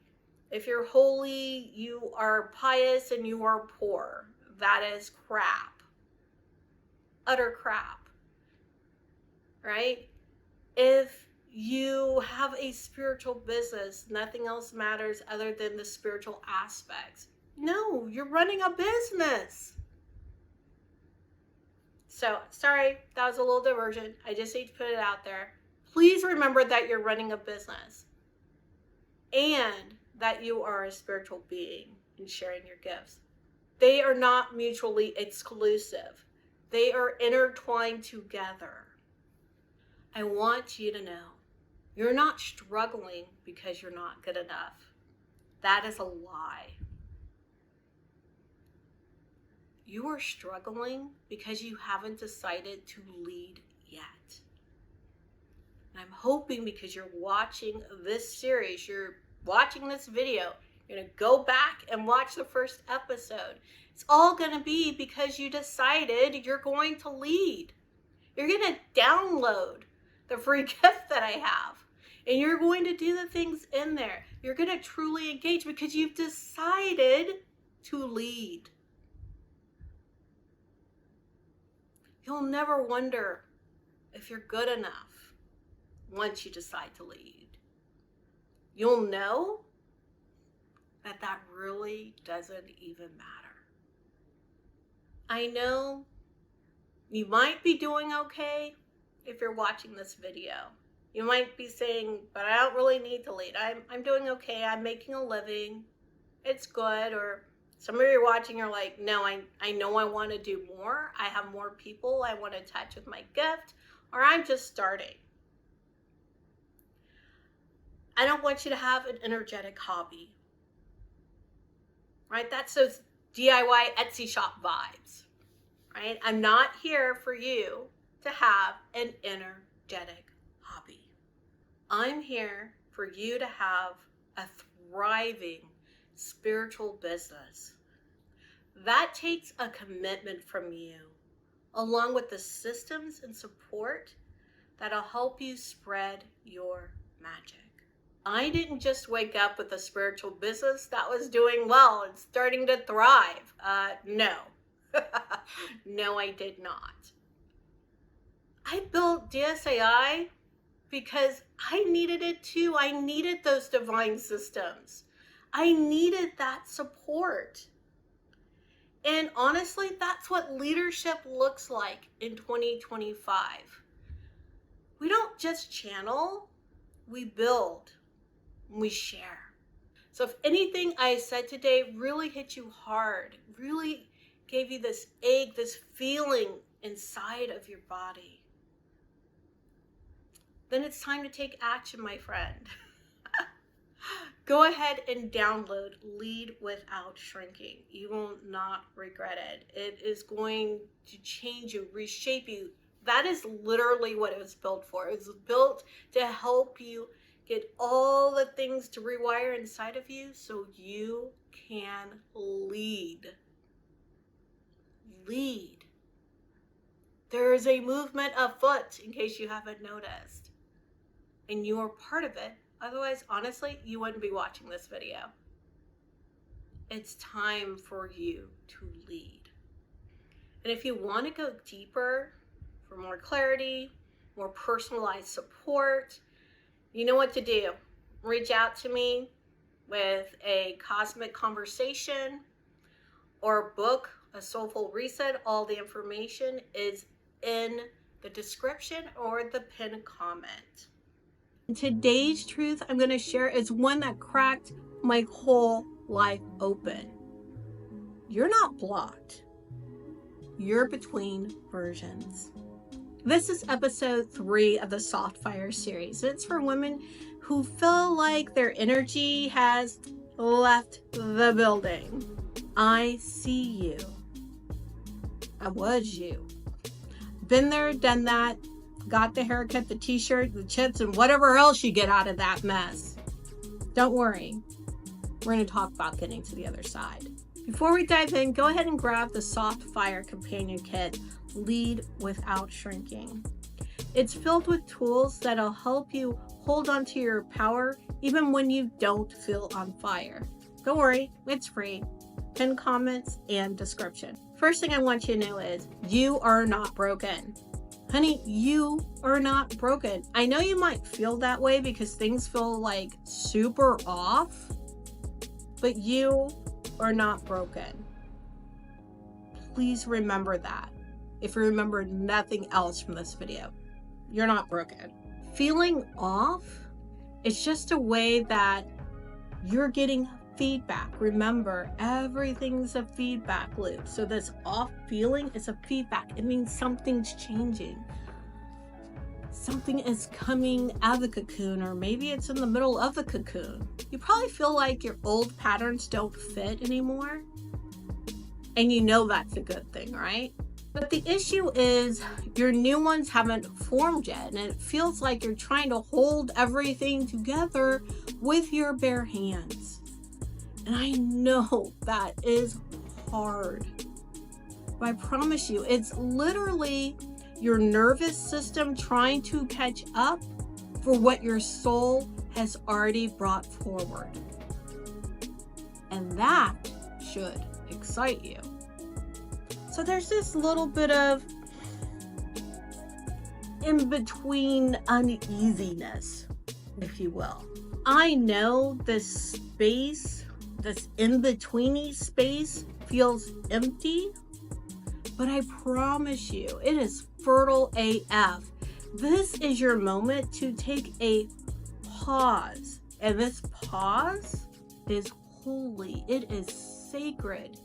if you're holy, you are pious, and you are poor. That is crap. Utter crap. Right? If you have a spiritual business, nothing else matters other than the spiritual aspects. No, you're running a business. So, sorry, that was a little diversion. I just need to put it out there. Please remember that you're running a business and that you are a spiritual being and sharing your gifts. They are not mutually exclusive. They are intertwined together. I want you to know you're not struggling because you're not good enough. That is a lie. You are struggling because you haven't decided to lead yet. And I'm hoping because you're watching this series, you're watching this video, you're going to go back and watch the first episode. It's all going to be because you decided you're going to lead. You're going to download the free gift that I have. And you're going to do the things in there. You're going to truly engage because you've decided to lead. You'll never wonder if you're good enough once you decide to lead. You'll know that that really doesn't even matter. I know you might be doing okay if you're watching this video. You might be saying, but I don't really need to lead. I'm doing okay. I'm making a living. It's good. Or some of you are watching, you're like, no, I know I want to do more. I have more people I want to touch with my gift. Or I'm just starting. I don't want you to have an energetic hobby. Right? That's those DIY Etsy shop vibes. Right? I'm not here for you to have an energetic hobby. I'm here for you to have a thriving spiritual business. That takes a commitment from you, along with the systems and support that'll help you spread your magic. I didn't just wake up with a spiritual business that was doing well and starting to thrive. No. No, I did not. I built DSAI because I needed it too. I needed those divine systems. I needed that support. And honestly, that's what leadership looks like in 2025. We don't just channel, we build, we share. So if anything I said today really hit you hard, really gave you this ache, this feeling inside of your body, then it's time to take action, my friend. Go ahead and download Lead Without Shrinking. You will not regret it. It is going to change you, reshape you. That is literally what it was built for. It was built to help you get all the things to rewire inside of you so you can lead. Lead. There is a movement afoot, in case you haven't noticed. And you are part of it. Otherwise, honestly, you wouldn't be watching this video. It's time for you to lead. And if you want to go deeper for more clarity, more personalized support, you know what to do. Reach out to me with a cosmic conversation or book A Soulful Reset. All the information is in the description or the pinned comment. Today's truth I'm going to share is one that cracked my whole life open. You're not blocked. You're between versions. This is episode 3 of the Soft Fire series. It's for women who feel like their energy has left the building. I see you. I was you. Been there, done that. Got the haircut, the t-shirt, the chips, and whatever else you get out of that mess. Don't worry. We're going to talk about getting to the other side. Before we dive in, go ahead and grab the Soft Fire Companion Kit, Lead Without Shrinking. It's filled with tools that'll help you hold on to your power even when you don't feel on fire. Don't worry, it's free. Pinned comments and description. First thing I want you to know is you are not broken. Honey, you are not broken. I know you might feel that way because things feel like super off, but you are not broken. Please remember that. If you remember nothing else from this video, you're not broken. Feeling off is just a way that you're getting feedback. Remember, everything's a feedback loop. So this off feeling is a feedback. It means something's changing. Something is coming out of the cocoon, or maybe it's in the middle of the cocoon. You probably feel like your old patterns don't fit anymore. And you know that's a good thing, right? But the issue is your new ones haven't formed yet, and it feels like you're trying to hold everything together with your bare hands. And I know that is hard. But I promise you, it's literally your nervous system trying to catch up for what your soul has already brought forward. And that should excite you. So there's this little bit of in-between uneasiness, if you will. I know this space, this in-betweeny space feels empty, but I promise you, it is fertile AF. This is your moment to take a pause, and this pause is holy. It is sacred,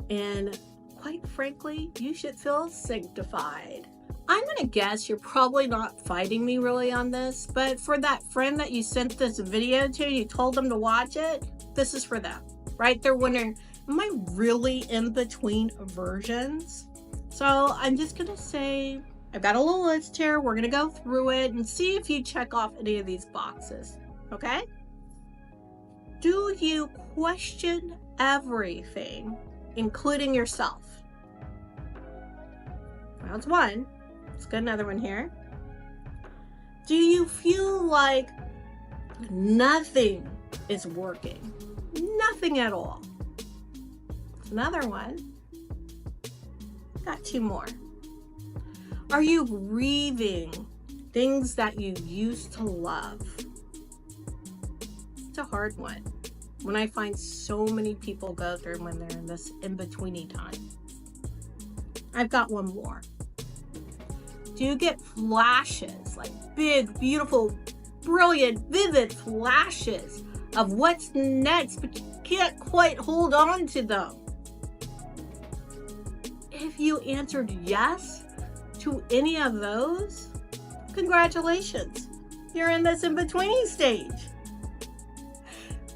and quite frankly, you should feel sanctified. I'm gonna guess you're probably not fighting me really on this, but for that friend that you sent this video to, you told them to watch it, this is for them, right? They're wondering, am I really in between versions? So I'm just gonna say, I've got a little list here. We're gonna go through it and see if you check off any of these boxes, okay? Do you question everything, including yourself? That's one. Let's get another one here. Do you feel like nothing is working? Nothing at all. That's another one. Got 2 more. Are you grieving things that you used to love? It's a hard one. When I find so many people go through when they're in this in-betweeny time. I've got one more. Do you get flashes, like big, beautiful, brilliant, vivid flashes of what's next, but you can't quite hold on to them? If you answered yes to any of those, congratulations. You're in this in-between stage.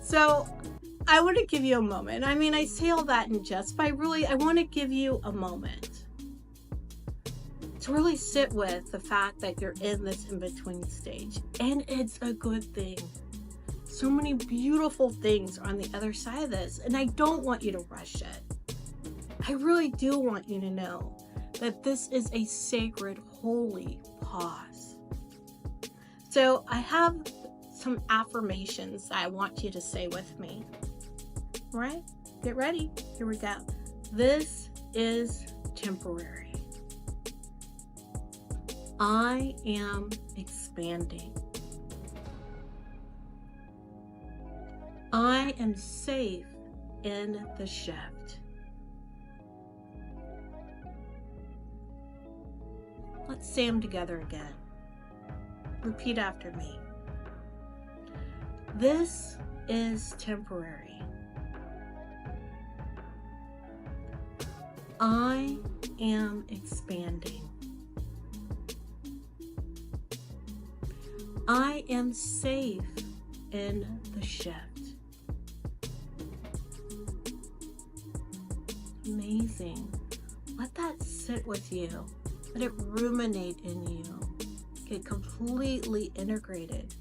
So I want to give you a moment. I mean, I say all that in jest, but I want to give you a moment to really sit with the fact that you're in this in-between stage. And it's a good thing. So many beautiful things are on the other side of this, and I don't want you to rush it. I really do want you to know that this is a sacred, holy pause. So I have some affirmations that I want you to say with me. All right? Get ready. Here we go. This is temporary. I am expanding. I am safe in the shift. Let's say them together again. Repeat after me. This is temporary. I am expanding. I am safe in the shift. Amazing. Let that sit with you. Let it ruminate in you. Get completely integrated.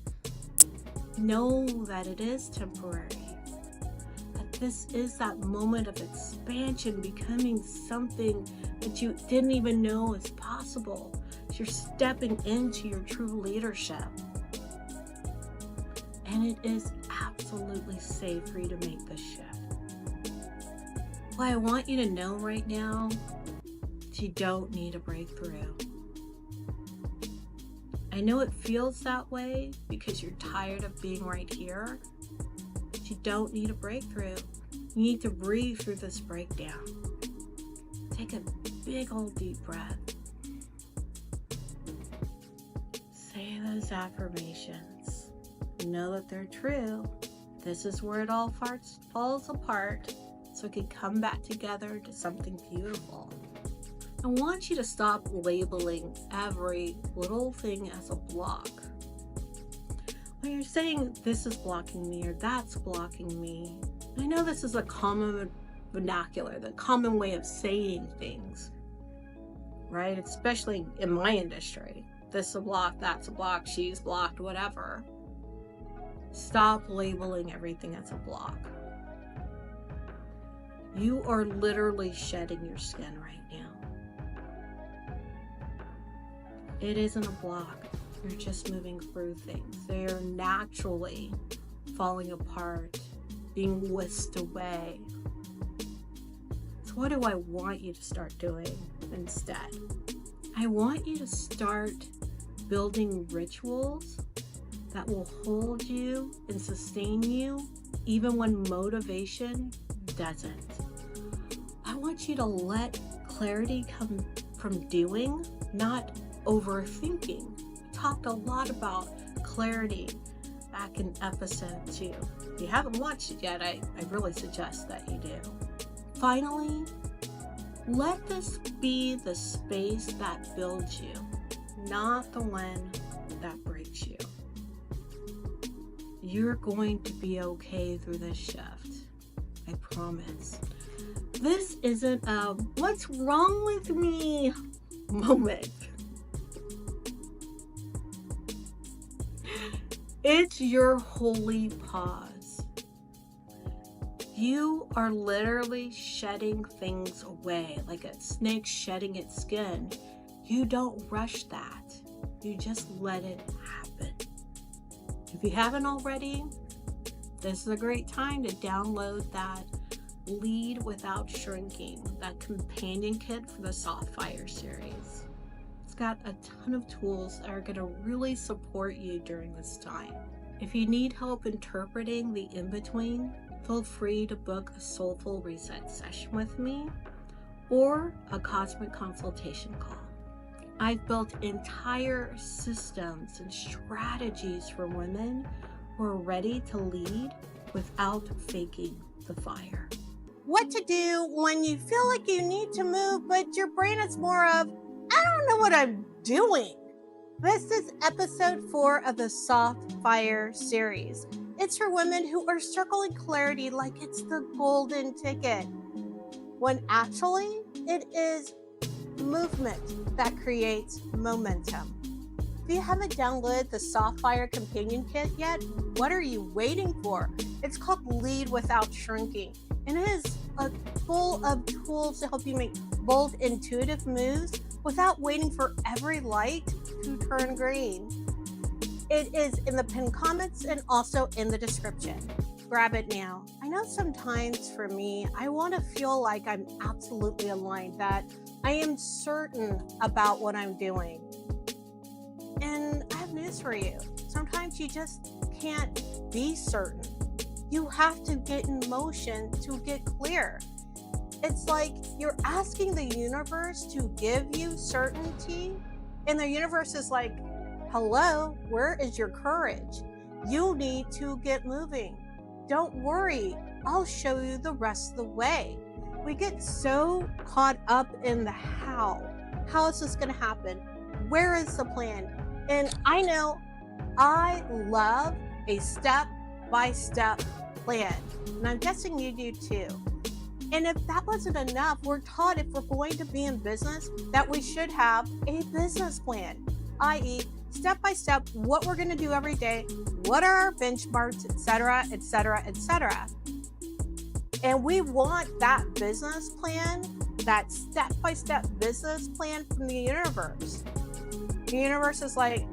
Know that it is temporary. That this is that moment of expansion, becoming something that you didn't even know is possible. You're stepping into your true leadership. And it is absolutely safe for you to make this shift. What I want you to know right now is you don't need a breakthrough. I know it feels that way because you're tired of being right here, but you don't need a breakthrough. You need to breathe through this breakdown. Take a big old deep breath. Say those affirmations. Know that they're true. This is where it all falls apart, so it can come back together to something beautiful. I want you to stop labeling every little thing as a block. When you're saying this is blocking me or that's blocking me, I know this is a common vernacular, the common way of saying things, right? Especially in my industry. This is a block, that's a block, she's blocked, whatever. Stop labeling everything as a block. You are literally shedding your skin right now. It isn't a block. You're just moving through things. They're naturally falling apart, being whisked away. So what do I want you to start doing instead? I want you to start building rituals that will hold you and sustain you even when motivation doesn't. I want you to let clarity come from doing, not overthinking. We talked a lot about clarity back in episode 2. If you haven't watched it yet, I really suggest that you do. Finally, let this be the space that builds you, not the one that breaks you. You're going to be okay through this shift. I promise. This isn't a what's wrong with me moment. It's your holy pause. You are literally shedding things away, like a snake shedding its skin. You don't rush that. You just let it happen. If you haven't already, this is a great time to download that Lead Without Shrinking, that companion kit for the Soft Fire series. It's got a ton of tools that are going to really support you during this time. If you need help interpreting the in-between, feel free to book a Soulful Reset session with me or a cosmic consultation call. I've built entire systems and strategies for women who are ready to lead without faking the fire. What to do when you feel like you need to move, but your brain is more of, I don't know what I'm doing. This is episode 4 of the Soft Fire series. It's for women who are circling clarity like it's the golden ticket, when actually it is movement that creates momentum. If you haven't downloaded the Soft Fire Companion Kit yet, what are you waiting for? It's called Lead Without Shrinking, and it is full of tools to help you make bold, intuitive moves without waiting for every light to turn green. It is in the pinned comments and also in the description. Grab it now. I know sometimes for me, I want to feel like I'm absolutely aligned, that I am certain about what I'm doing. And I have news for you. Sometimes you just can't be certain. You have to get in motion to get clear. It's like you're asking the universe to give you certainty, and the universe is like, hello, where is your courage? You need to get moving. Don't worry, I'll show you the rest of the way. We get so caught up in the how. How is this going to happen? Where is the plan? And I know I love a step-by-step plan, and I'm guessing you do too. And if that wasn't enough, we're taught if we're going to be in business that we should have a business plan, i.e., step-by-step, what we're going to do every day, what are our benchmarks, etc., etc., etc. And we want that business plan, that step-by-step business plan from the universe. The universe is like,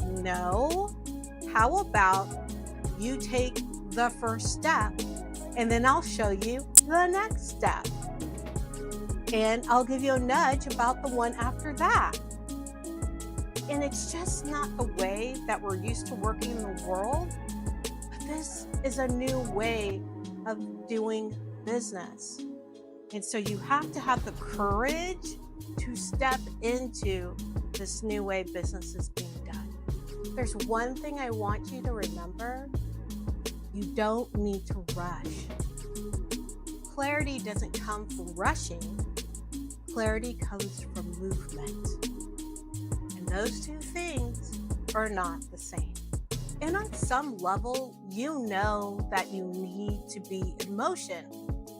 no. How about you take the first step, and then I'll show you the next step. And I'll give you a nudge about the one after that. And it's just not the way that we're used to working in the world. But this is a new way of doing business. And so you have to have the courage to step into this new way business is being done. There's one thing I want you to remember. You don't need to rush. Clarity doesn't come from rushing. Clarity comes from movement. And those two things are not the same. And on some level, you know that you need to be in motion.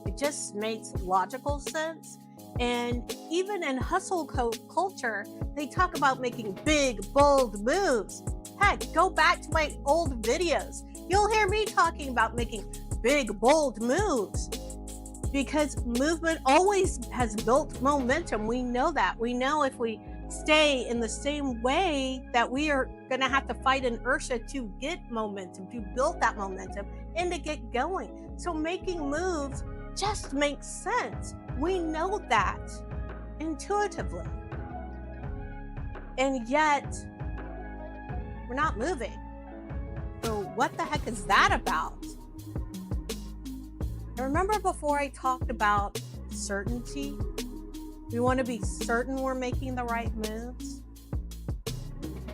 It just makes logical sense. And even in hustle culture, they talk about making big, bold moves. Heck, go back to my old videos. You'll hear me talking about making big, bold moves, because movement always has built momentum. We know that. We know if we stay in the same way that we are going to have to fight inertia to get momentum, to build that momentum, and to get going. So making moves just makes sense. We know that intuitively. And yet, we're not moving. So what the heck is that about? And remember before I talked about certainty? We want to be certain we're making the right moves.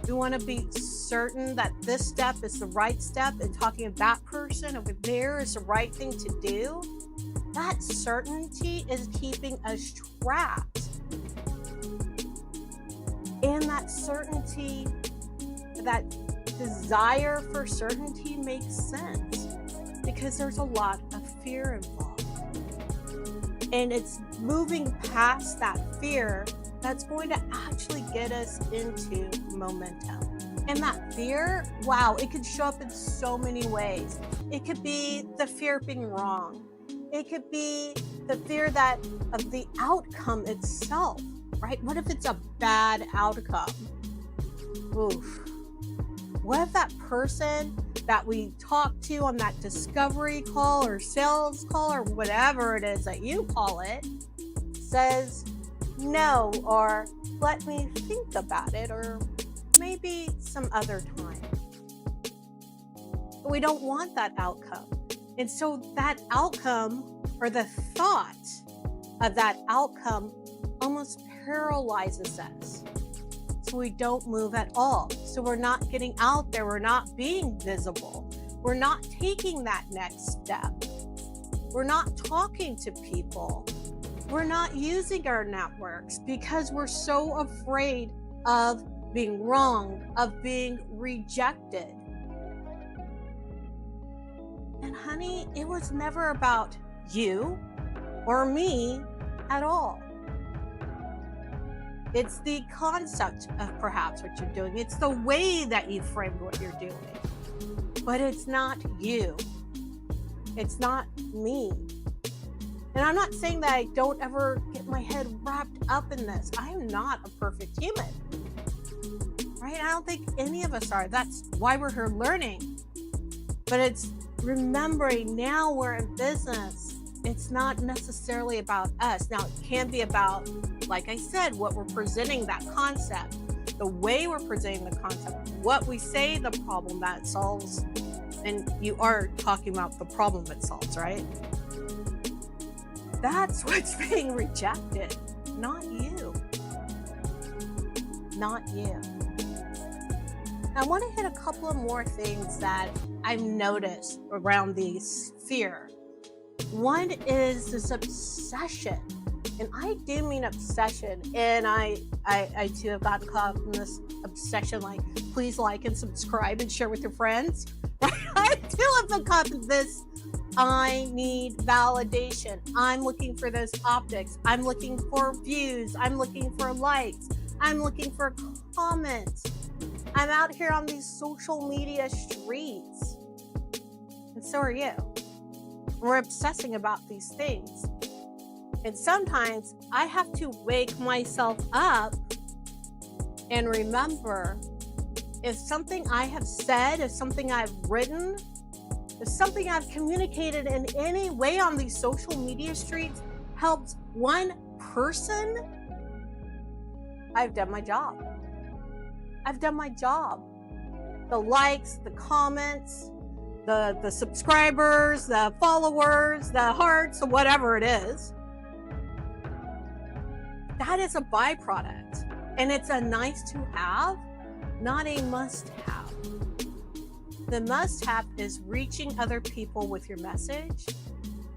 We want to be certain that this step is the right step, and talking to that person over there is the right thing to do. That certainty is keeping us trapped. And that certainty, that desire for certainty makes sense because there's a lot of fear involved. And it's moving past that fear that's going to actually get us into momentum. And that fear, wow, it could show up in so many ways. It could be the fear of being wrong. It could be the fear of the outcome itself, right? What if it's a bad outcome? Oof. What if that person that we talk to on that discovery call or sales call or whatever it is that you call it says no, or let me think about it, or maybe some other time? But we don't want that outcome. And so that outcome, or the thought of that outcome, almost paralyzes us. So we don't move at all. So we're not getting out there. We're not being visible. We're not taking that next step. We're not talking to people. We're not using our networks because we're so afraid of being wrong, of being rejected. And honey, it was never about you or me at all. It's the concept of perhaps what you're doing. It's the way that you framed what you're doing. But it's not you. It's not me. And I'm not saying that I don't ever get my head wrapped up in this. I am not a perfect human. Right? I don't think any of us are. That's why we're here learning. But it's remembering now we're in business. It's not necessarily about us. Now, it can be about, like I said, what we're presenting, that concept, the way we're presenting the concept, what we say the problem that it solves. And you are talking about the problem it solves, right? That's what's being rejected, not you. Not you. I want to hit a couple of more things that I've noticed around this fear. One is this obsession, and I do mean obsession, and I too have gotten caught in this obsession, like, please like and subscribe and share with your friends. I too have been caught in this. I need validation. I'm looking for those optics. I'm looking for views. I'm looking for likes. I'm looking for comments. I'm out here on these social media streets. And so are you. We're obsessing about these things. And sometimes I have to wake myself up and remember, if something I have said, if something I've written, if something I've communicated in any way on these social media streets helps one person, I've done my job. I've done my job. The likes, the comments, the subscribers, the followers, the hearts, whatever it is, that is a byproduct. And it's a nice to have, not a must have. The must have is reaching other people with your message,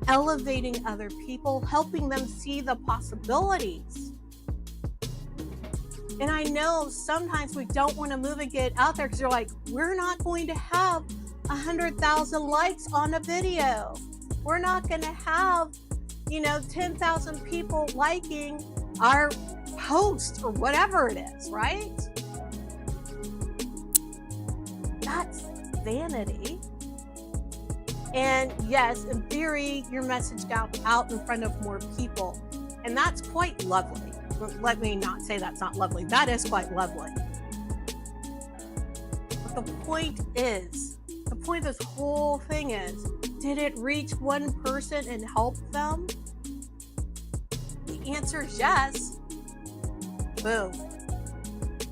elevating other people, helping them see the possibilities. And I know sometimes we don't want to move and get out there because you're like, we're not going to have 100,000 likes on a video. We're not going to have, 10,000 people liking our post or whatever it is, right? That's vanity. And yes, in theory, your message got out in front of more people. And that's quite lovely. Let me not say that's not lovely. That is quite lovely. But the point of this whole thing is, did it reach one person and help them? The answer is yes. Boom.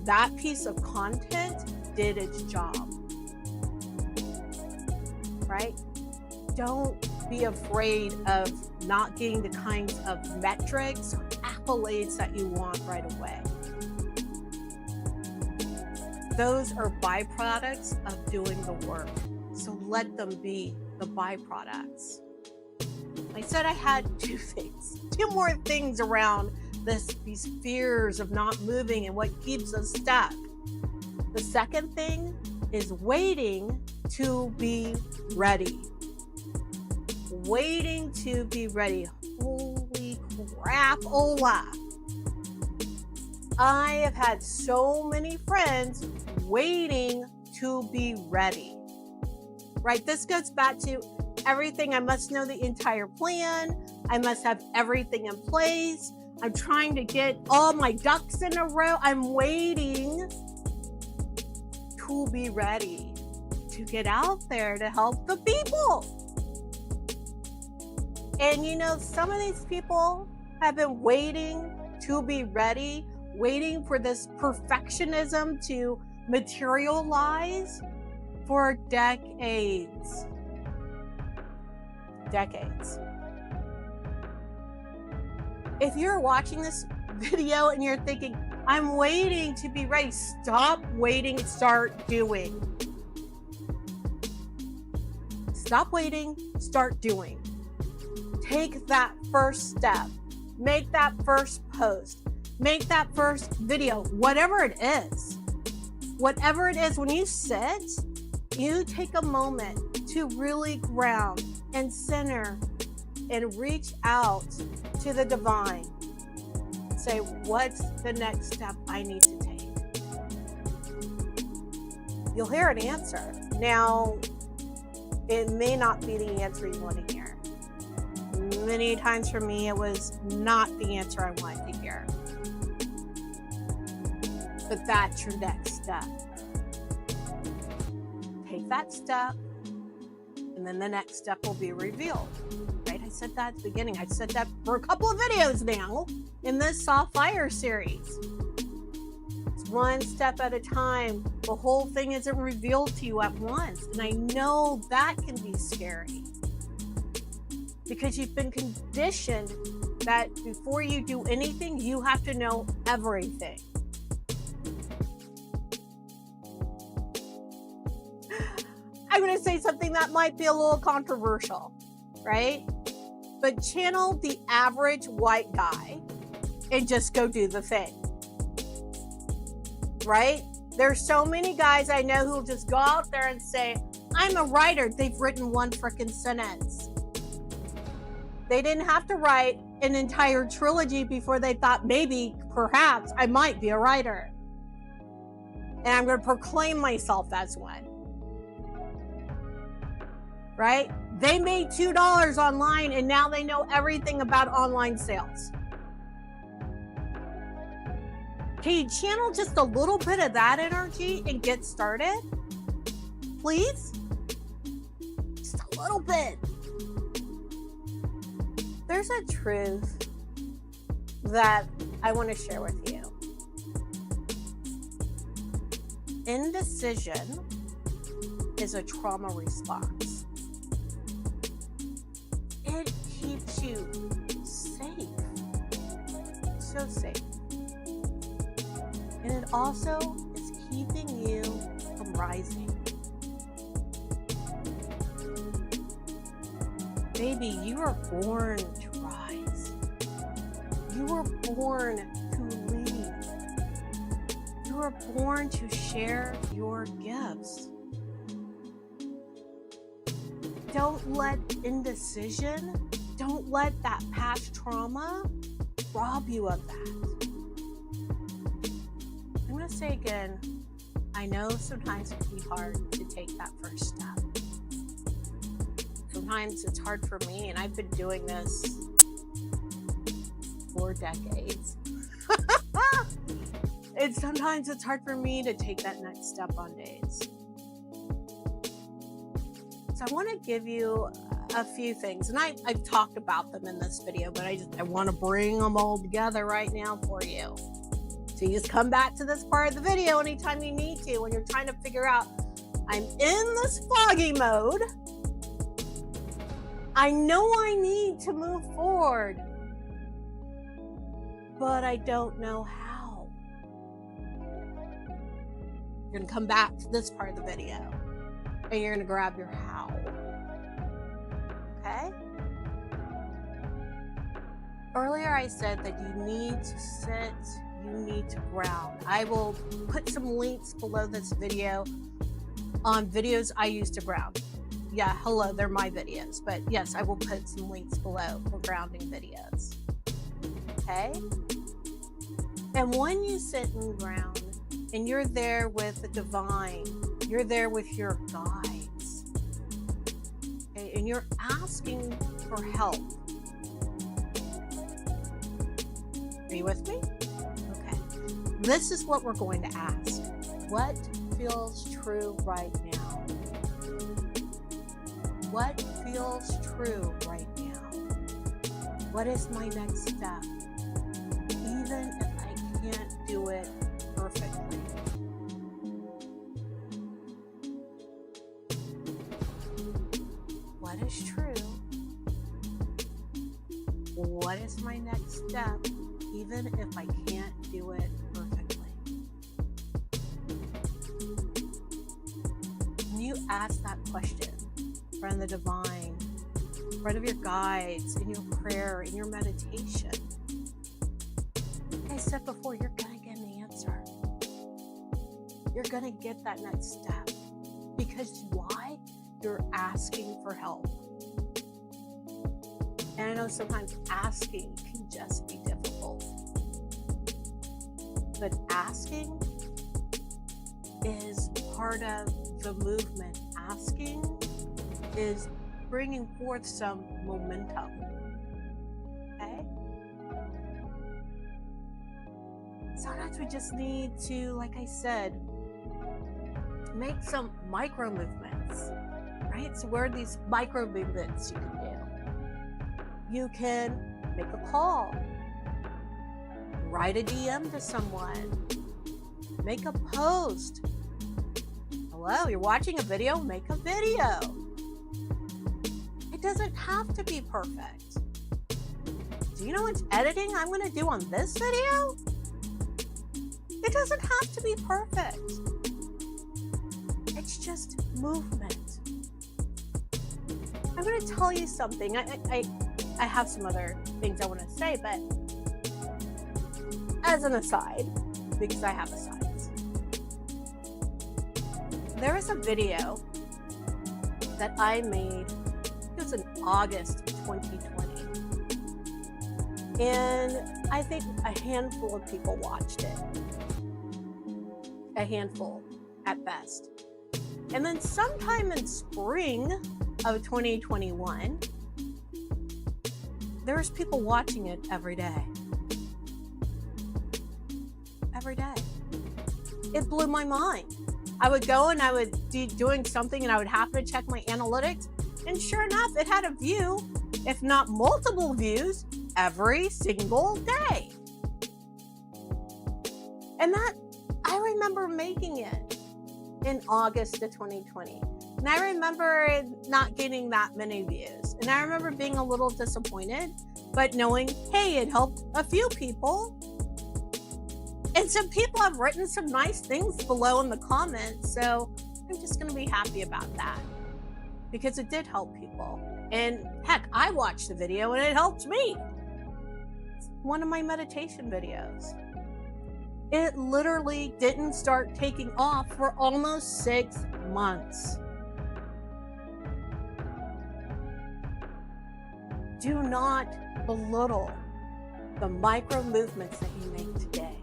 That piece of content did its job. Right? Don't be afraid of not getting the kinds of metrics or accolades that you want right away. Those are byproducts of doing the work. So let them be the byproducts. I said I had two more things around these fears of not moving and what keeps us stuck. The second thing is waiting to be ready. Waiting to be ready. Holy crap, Ola. I have had so many friends waiting to be ready. Right? This goes back to everything. I must know the entire plan. I must have everything in place. I'm trying to get all my ducks in a row. I'm waiting to be ready to get out there to help the people. And some of these people have been waiting to be ready, waiting for this perfectionism to materialize for decades. Decades. If you're watching this video and you're thinking, I'm waiting to be ready. Stop waiting, start doing. Stop waiting, start doing. Take that first step. Make that first post. Make that first video, whatever it is. Whatever it is, when you sit, you take a moment to really ground and center and reach out to the divine. Say, what's the next step I need to take? You'll hear an answer. Now, it may not be the answer you want to hear. Many times for me, it was not the answer I wanted to hear. But that's your next step. Take that step, and then the next step will be revealed. Right? I said that at the beginning. I've said that for a couple of videos now in this Soft Fire series. It's one step at a time. The whole thing isn't revealed to you at once. And I know that can be scary, because you've been conditioned that before you do anything, you have to know everything. I'm going to say something that might be a little controversial, right? But channel the average white guy and just go do the thing, right? There's so many guys I know who'll just go out there and say, I'm a writer. They've written one freaking sentence. They didn't have to write an entire trilogy before they thought maybe, perhaps, I might be a writer. And I'm going to proclaim myself as one. Right? They made $2 online and now they know everything about online sales. Can you channel just a little bit of that energy and get started? Please? Just a little bit. There's a truth that I want to share with you. Indecision is a trauma response. It keeps you safe. So safe. And it also is keeping you from rising. Baby, you were born to rise. You were born to lead. You were born to share your gifts. Don't let indecision, don't let that past trauma rob you of that. I'm going to say again, I know sometimes it can be hard to take that first step. Sometimes it's hard for me, and I've been doing this for decades. And sometimes it's hard for me to take that next step on days. So I want to give you a few things, and I've talked about them in this video, but I want to bring them all together right now for you. So you just come back to this part of the video anytime you need to when you're trying to figure out, I'm in this foggy mode. I know I need to move forward, but I don't know how. You're going to come back to this part of the video, and you're going to grab your how. Okay? Earlier I said that you need to sit, you need to ground. I will put some links below this video on videos I use to ground. Yeah, hello, they're my videos. But yes, I will put some links below for grounding videos. Okay? And when you sit and ground, and you're there with the divine, you're there with your guides, okay, and you're asking for help. Are you with me? Okay. This is what we're going to ask. What feels true right now? What feels true right now? What is my next step? Even if I can't do it perfectly. What is true? What is my next step? Even if I can't do it perfectly. question, in front of the divine, in front of your guides, in your prayer, in your meditation, like I said before, you're going to get an answer. You're going to get that next step. Because why? You're asking for help. And I know sometimes asking can just be difficult. But asking is part of the movement. Asking is bringing forth some momentum. Okay? Sometimes we just need to, like I said, make some micro movements, right? So where are these micro movements you can do? You can make a call, write a DM to someone, make a post. Hello, you're watching a video? Make a video. It doesn't have to be perfect. Do you know what editing I'm going to do on this video? It doesn't have to be perfect. It's just movement. I'm going to tell you something. I have some other things I want to say, but as an aside, because I have asides, there is a video that I made. It was in August 2020, and I think a handful of people watched it. A handful at best. And then sometime in spring of 2021, there was people watching it every day. Every day. It blew my mind. I would go and I would be doing something and I would happen to check my analytics, and sure enough, it had a view, if not multiple views, every single day. And that, I remember making it in August of 2020. And I remember not getting that many views. And I remember being a little disappointed, but knowing, hey, it helped a few people. And some people have written some nice things below in the comments. So I'm just going to be happy about that because it did help people. And heck, I watched the video and it helped me. It's one of my meditation videos. It literally didn't start taking off for almost 6 months. Do not belittle the micro movements that you make today,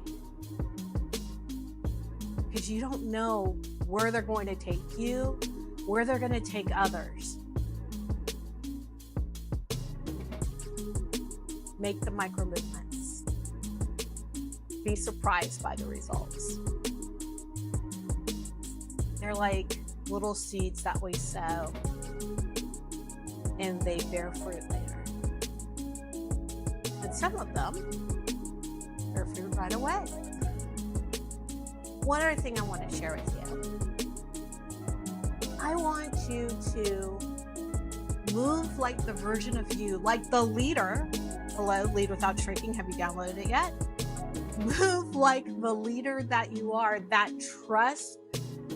because you don't know where they're going to take you, where they're going to take others. Make the micro movements. Be surprised by the results. They're like little seeds that we sow, and they bear fruit later. And some of them bear fruit right away. One other thing I want to share with you. I want you to move like the version of you, like the leader. Hello, Lead Without Shrinking. Have you downloaded it yet? Move like the leader that you are, that trusts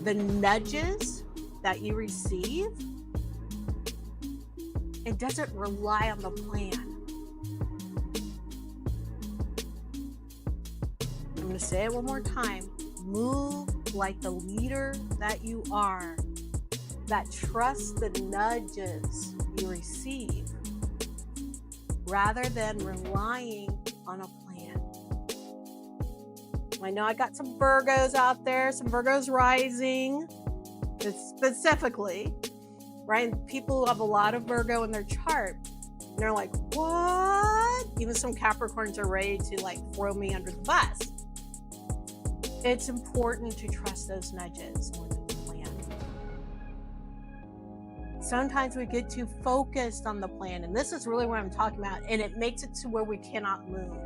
the nudges that you receive and doesn't rely on the plan. I'm going to say it one more time. Move like the leader that you are, that trusts the nudges you receive rather than relying on a plan. I know I got some Virgos out there, some Virgos rising specifically, right? People who have a lot of Virgo in their chart, and they're like, what? Even some Capricorns are ready to like throw me under the bus. It's important to trust those nudges more than the plan. Sometimes we get too focused on the plan, and this is really what I'm talking about, and it makes it to where we cannot move,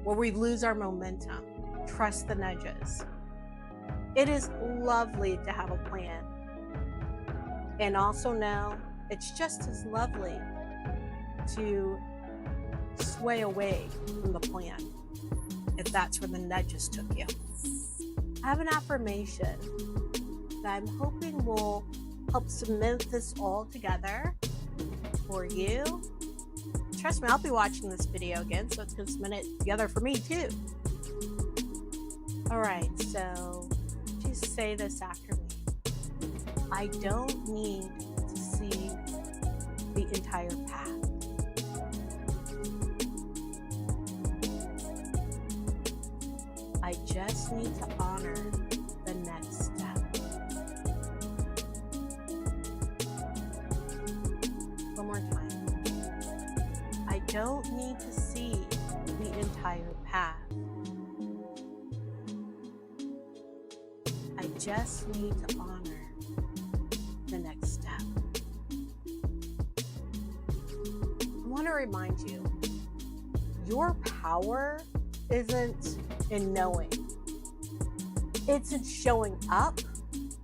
where we lose our momentum. Trust the nudges. It is lovely to have a plan, and also know it's just as lovely to sway away from the plan if that's where the nudges took you. I have an affirmation that I'm hoping will help cement this all together for you. Trust me, I'll be watching this video again, so it's going to cement it together for me too. All right, so just say this after me. I don't need to see the entire path. I just need to honor the next step. One more time. I don't need to see the entire path. I just need to honor the next step. I want to remind you, your power isn't in knowing. It's in showing up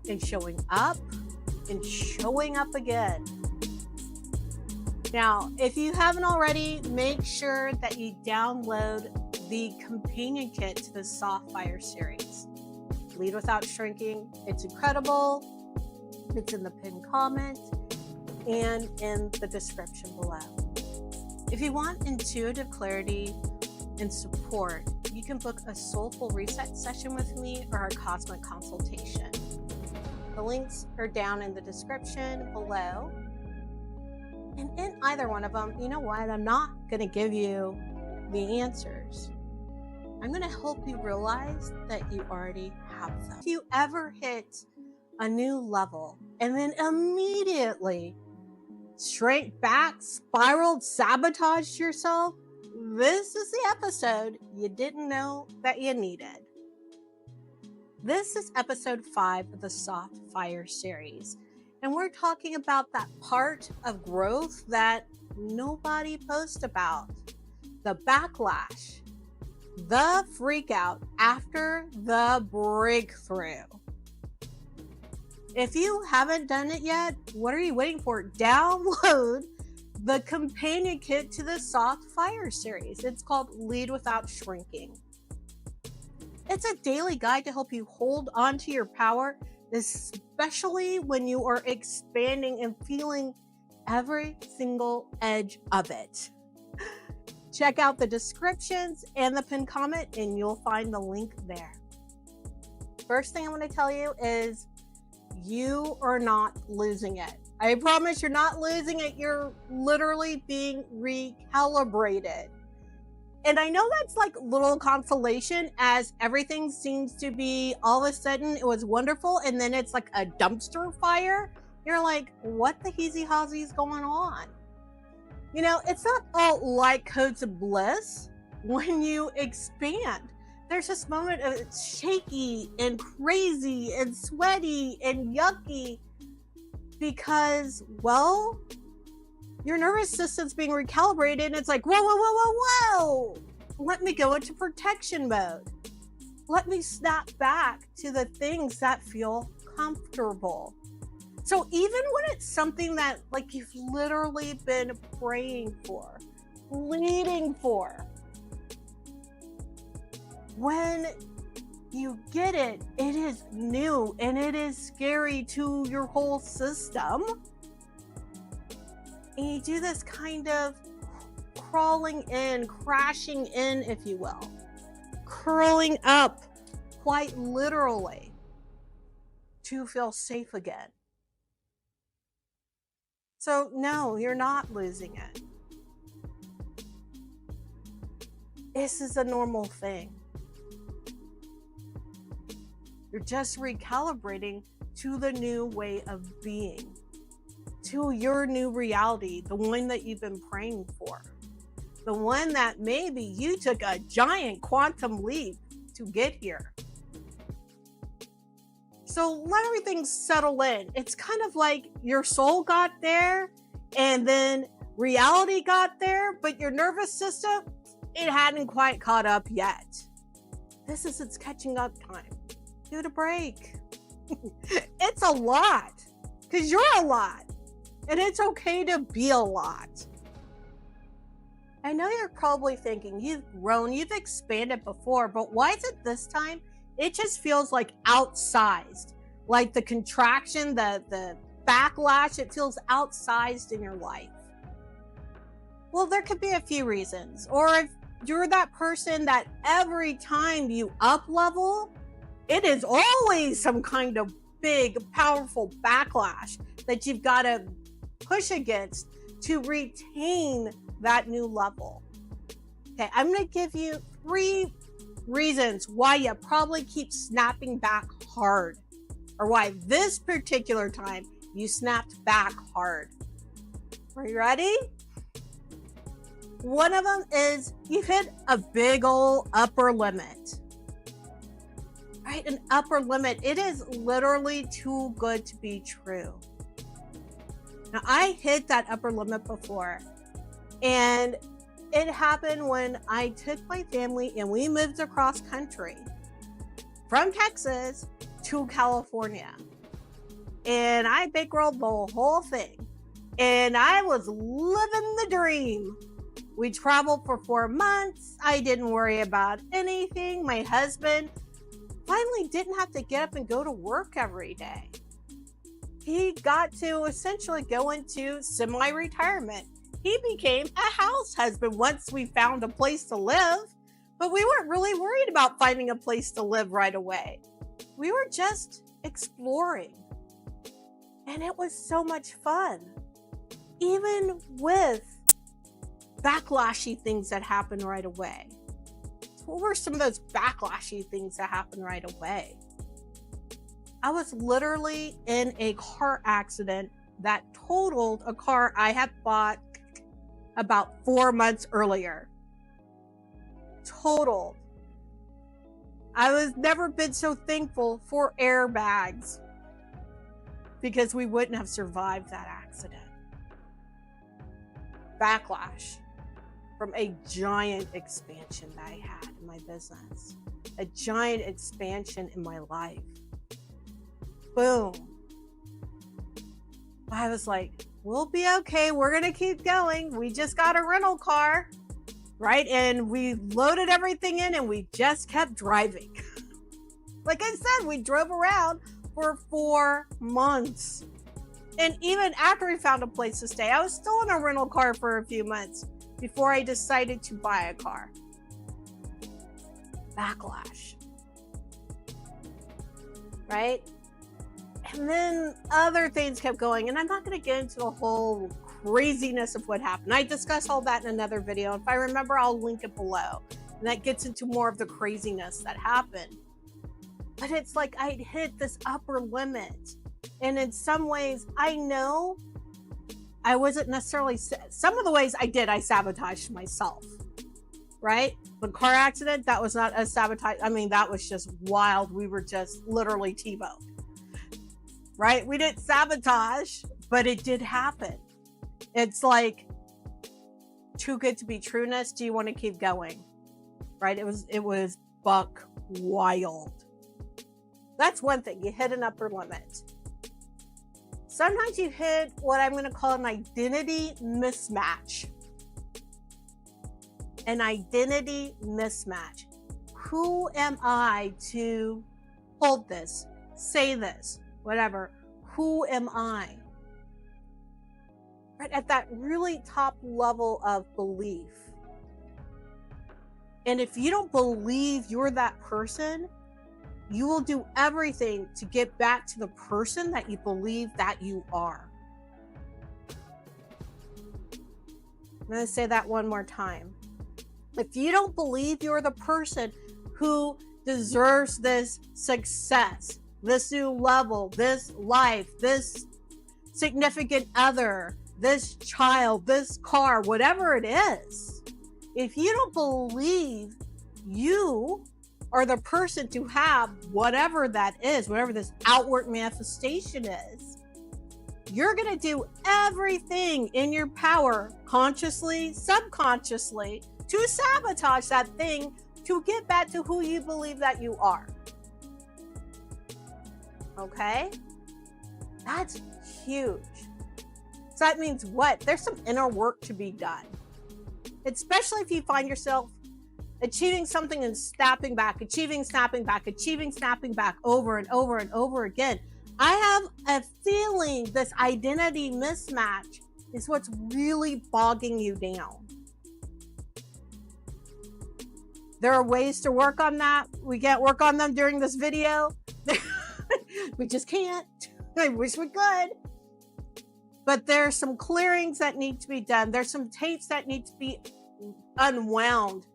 and showing up and showing up again. Now, if you haven't already, make sure that you download the companion kit to the Soft Fire series. Lead Without Shrinking. It's incredible. It's in the pinned comment and in the description below. If you want intuitive clarity and support, you can book a soulful reset session with me or a cosmic consultation. The links are down in the description below. And in either one of them, you know what? I'm not going to give you the answers. I'm going to help you realize that you already have them. If you ever hit a new level and then immediately shrank back, spiraled, sabotaged yourself, this is the episode you didn't know that you needed. This is episode 5 of the Soft Fire series. And we're talking about that part of growth that nobody posts about. The backlash. The freak out after the breakthrough. If you haven't done it yet, what are you waiting for? Download the companion kit to the Soft Fire series. It's called Lead Without Shrinking. It's a daily guide to help you hold on to your power, especially when you are expanding and feeling every single edge of it. Check out the descriptions and the pinned comment and you'll find the link there. First thing I want to tell you is you are not losing it. I promise you're not losing it. You're literally being recalibrated. And I know that's like little consolation as everything seems to be all of a sudden it was wonderful and then it's like a dumpster fire. You're like, what the heezy-hazy is going on? You know, it's not all light codes of bliss when you expand. There's this moment of it's shaky and crazy and sweaty and yucky because, well, your nervous system's being recalibrated and it's like, whoa, whoa, whoa, whoa, whoa. Let me go into protection mode. Let me snap back to the things that feel comfortable. So even when it's something that like you've literally been praying for, pleading for, when you get it, it is new and it is scary to your whole system. And you do this kind of crawling in, crashing in, if you will, curling up quite literally to feel safe again. So no, you're not losing it. This is a normal thing. You're just recalibrating to the new way of being, to your new reality, the one that you've been praying for, the one that maybe you took a giant quantum leap to get here. So let everything settle in. It's kind of like your soul got there and then reality got there, but your nervous system, it hadn't quite caught up yet. This is its catching up time. Give it a break. It's a lot because you're a lot and it's okay to be a lot. I know you're probably thinking you've grown, you've expanded before, but why is it this time? It just feels like outsized, like the contraction, the backlash, it feels outsized in your life? Well, there could be a few reasons. Or if you're that person that every time you up level, it is always some kind of big, powerful backlash that you've got to push against to retain that new level. Okay, I'm going to give you 3 reasons why you probably keep snapping back hard, or why this particular time you snapped back hard. Are you ready? One of them is you hit a big old upper limit. Right? An upper limit. It is literally too good to be true. Now, I hit that upper limit before, and it happened when I took my family and we moved across country from Texas to California. And I bankrolled the whole thing. And I was living the dream. We traveled for 4 months. I didn't worry about anything. My husband finally didn't have to get up and go to work every day. He got to essentially go into semi-retirement. He became a house husband once we found a place to live, but we weren't really worried about finding a place to live right away. We were just exploring, and it was so much fun, even with backlashy things that happened right away. What were some of those backlashy things that happened right away? I was literally in a car accident that totaled a car I had bought about 4 months earlier. Totaled. I was never been so thankful for airbags, because we wouldn't have survived that accident. Backlash from a giant expansion that I had in my business, a giant expansion in my life. Boom. I was like, we'll be okay. We're going to keep going. We just got a rental car, right? And we loaded everything in and we just kept driving. Like I said, we drove around for 4 months. And even after we found a place to stay, I was still in a rental car for a few months before I decided to buy a car. Backlash. Right? And then other things kept going. And I'm not going to get into the whole craziness of what happened. I discuss all that in another video. If I remember, I'll link it below. And that gets into more of the craziness that happened. But it's like I'd hit this upper limit. And in some ways, I know I wasn't necessarily... Some of the ways I did, I sabotaged myself. Right? The car accident, that was not a sabotage. I mean, that was just wild. We were just literally T-boned. Right? We didn't sabotage, but it did happen. It's like too good to be trueness. Do you want to keep going? Right? It was buck wild. That's one thing. You hit an upper limit. Sometimes you hit what I'm going to call an identity mismatch. An identity mismatch. Who am I to hold this, say this, whatever? Who am I? Right at that really top level of belief. And if you don't believe you're that person, you will do everything to get back to the person that you believe that you are. I'm going to say that one more time. If you don't believe you're the person who deserves this success, this new level, this life, this significant other, this child, this car, whatever it is, if you don't believe you are the person to have whatever that is, whatever this outward manifestation is, you're going to do everything in your power, consciously, subconsciously, to sabotage that thing to get back to who you believe that you are. Okay? That's huge. So that means what? There's some inner work to be done. Especially if you find yourself achieving something and snapping back, achieving, snapping back over and over and over again. I have a feeling this identity mismatch is what's really bogging you down. There are ways to work on that. We can't work on them during this video. We just can't. I wish we could. But there's some clearings that need to be done. There's some tapes that need to be unwound.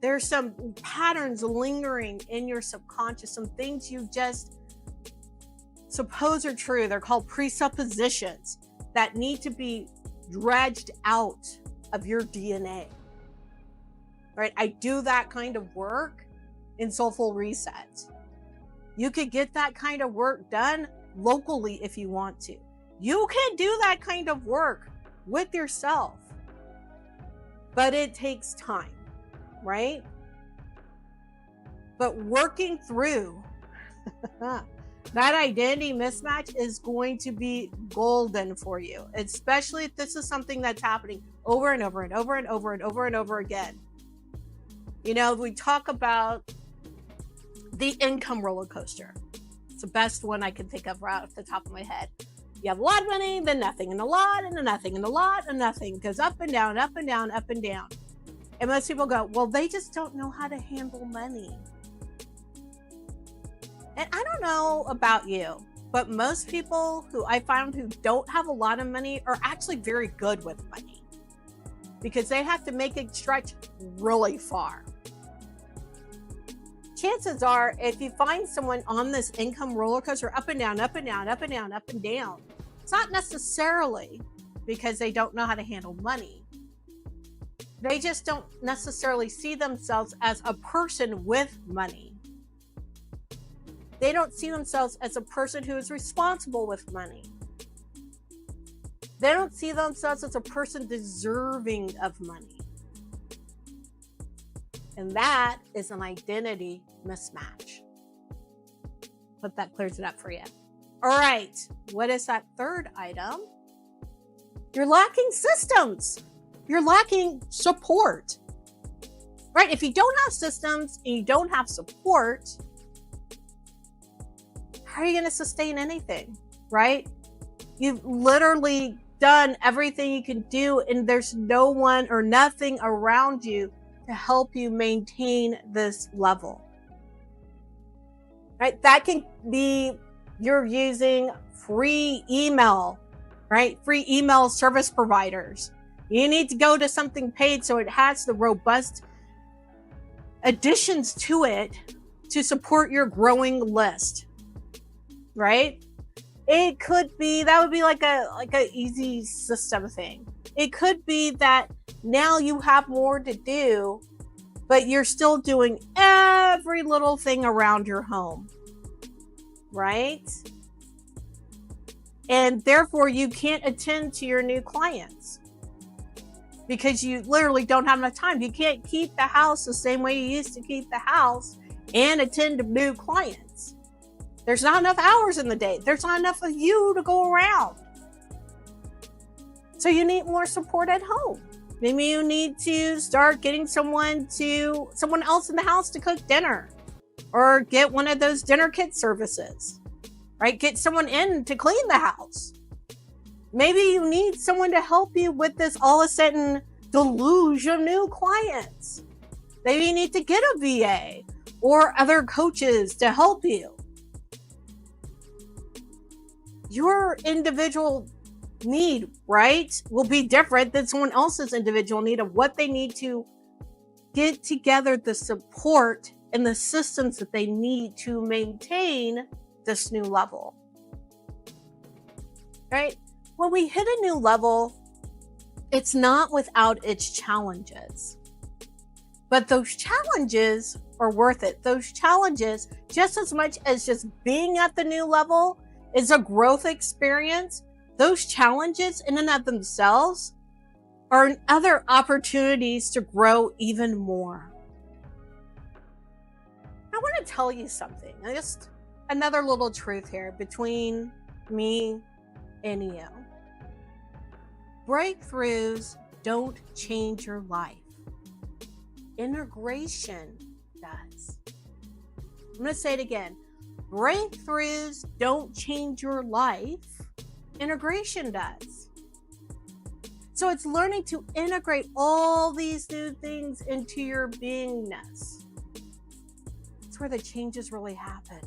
There's some patterns lingering in your subconscious, some things you just suppose are true. They're called presuppositions that need to be dredged out of your DNA. Right? I do that kind of work in Soulful Reset. You could get that kind of work done locally if you want to. You can do that kind of work with yourself, but it takes time, right? But working through that identity mismatch is going to be golden for you, especially if this is something that's happening over and over and over and over and over and over again. You know, we talk about the income roller coaster. It's the best one I can think of right off the top of my head. You have a lot of money, then nothing, and a lot, and a nothing, and a lot, and nothing. It goes up and down, up and down, up and down. And most people go, well, they just don't know how to handle money. And I don't know about you, but most people who I found who don't have a lot of money are actually very good with money because they have to make it stretch really far. Chances are, if you find someone on this income roller coaster, up and down, up and down, up and down, up and down, it's not necessarily because they don't know how to handle money. They just don't necessarily see themselves as a person with money. They don't see themselves as a person who is responsible with money. They don't see themselves as a person deserving of money. And that is an identity mismatch. Hope that clears it up for you. All right, what is that third item? You're lacking systems. You're lacking support. Right? If you don't have systems and you don't have support, how are you going to sustain anything? Right? You've literally done everything you can do, and there's no one or nothing around you to help you maintain this level. Right? That can be you're using free email, right? Free email service providers. You need to go to something paid so it has the robust additions to it to support your growing list, right? It could be, that would be like a easy system thing. It could be that now you have more to do, but you're still doing every little thing around your home, right? And therefore you can't attend to your new clients because you literally don't have enough time. You can't keep the house the same way you used to keep the house and attend to new clients. There's not enough hours in the day. There's not enough of you to go around. So you need more support at home. Maybe you need to start getting someone else in the house to cook dinner, or get one of those dinner kit services, right? Get someone in to clean the house. Maybe you need someone to help you with this all of a sudden deluge of new clients. Maybe you need to get a VA or other coaches to help you. Your individual need, right, will be different than someone else's individual need of what they need to get together the support and the systems that they need to maintain this new level, right? When we hit a new level, it's not without its challenges, but those challenges are worth it. Those challenges, just as much as just being at the new level is a growth experience, those challenges in and of themselves are other opportunities to grow even more. I want to tell you something. Just another little truth here between me and you. Breakthroughs don't change your life. Integration does. I'm going to say it again. Breakthroughs don't change your life. Integration does. So it's learning to integrate all these new things into your beingness. It's where the changes really happen.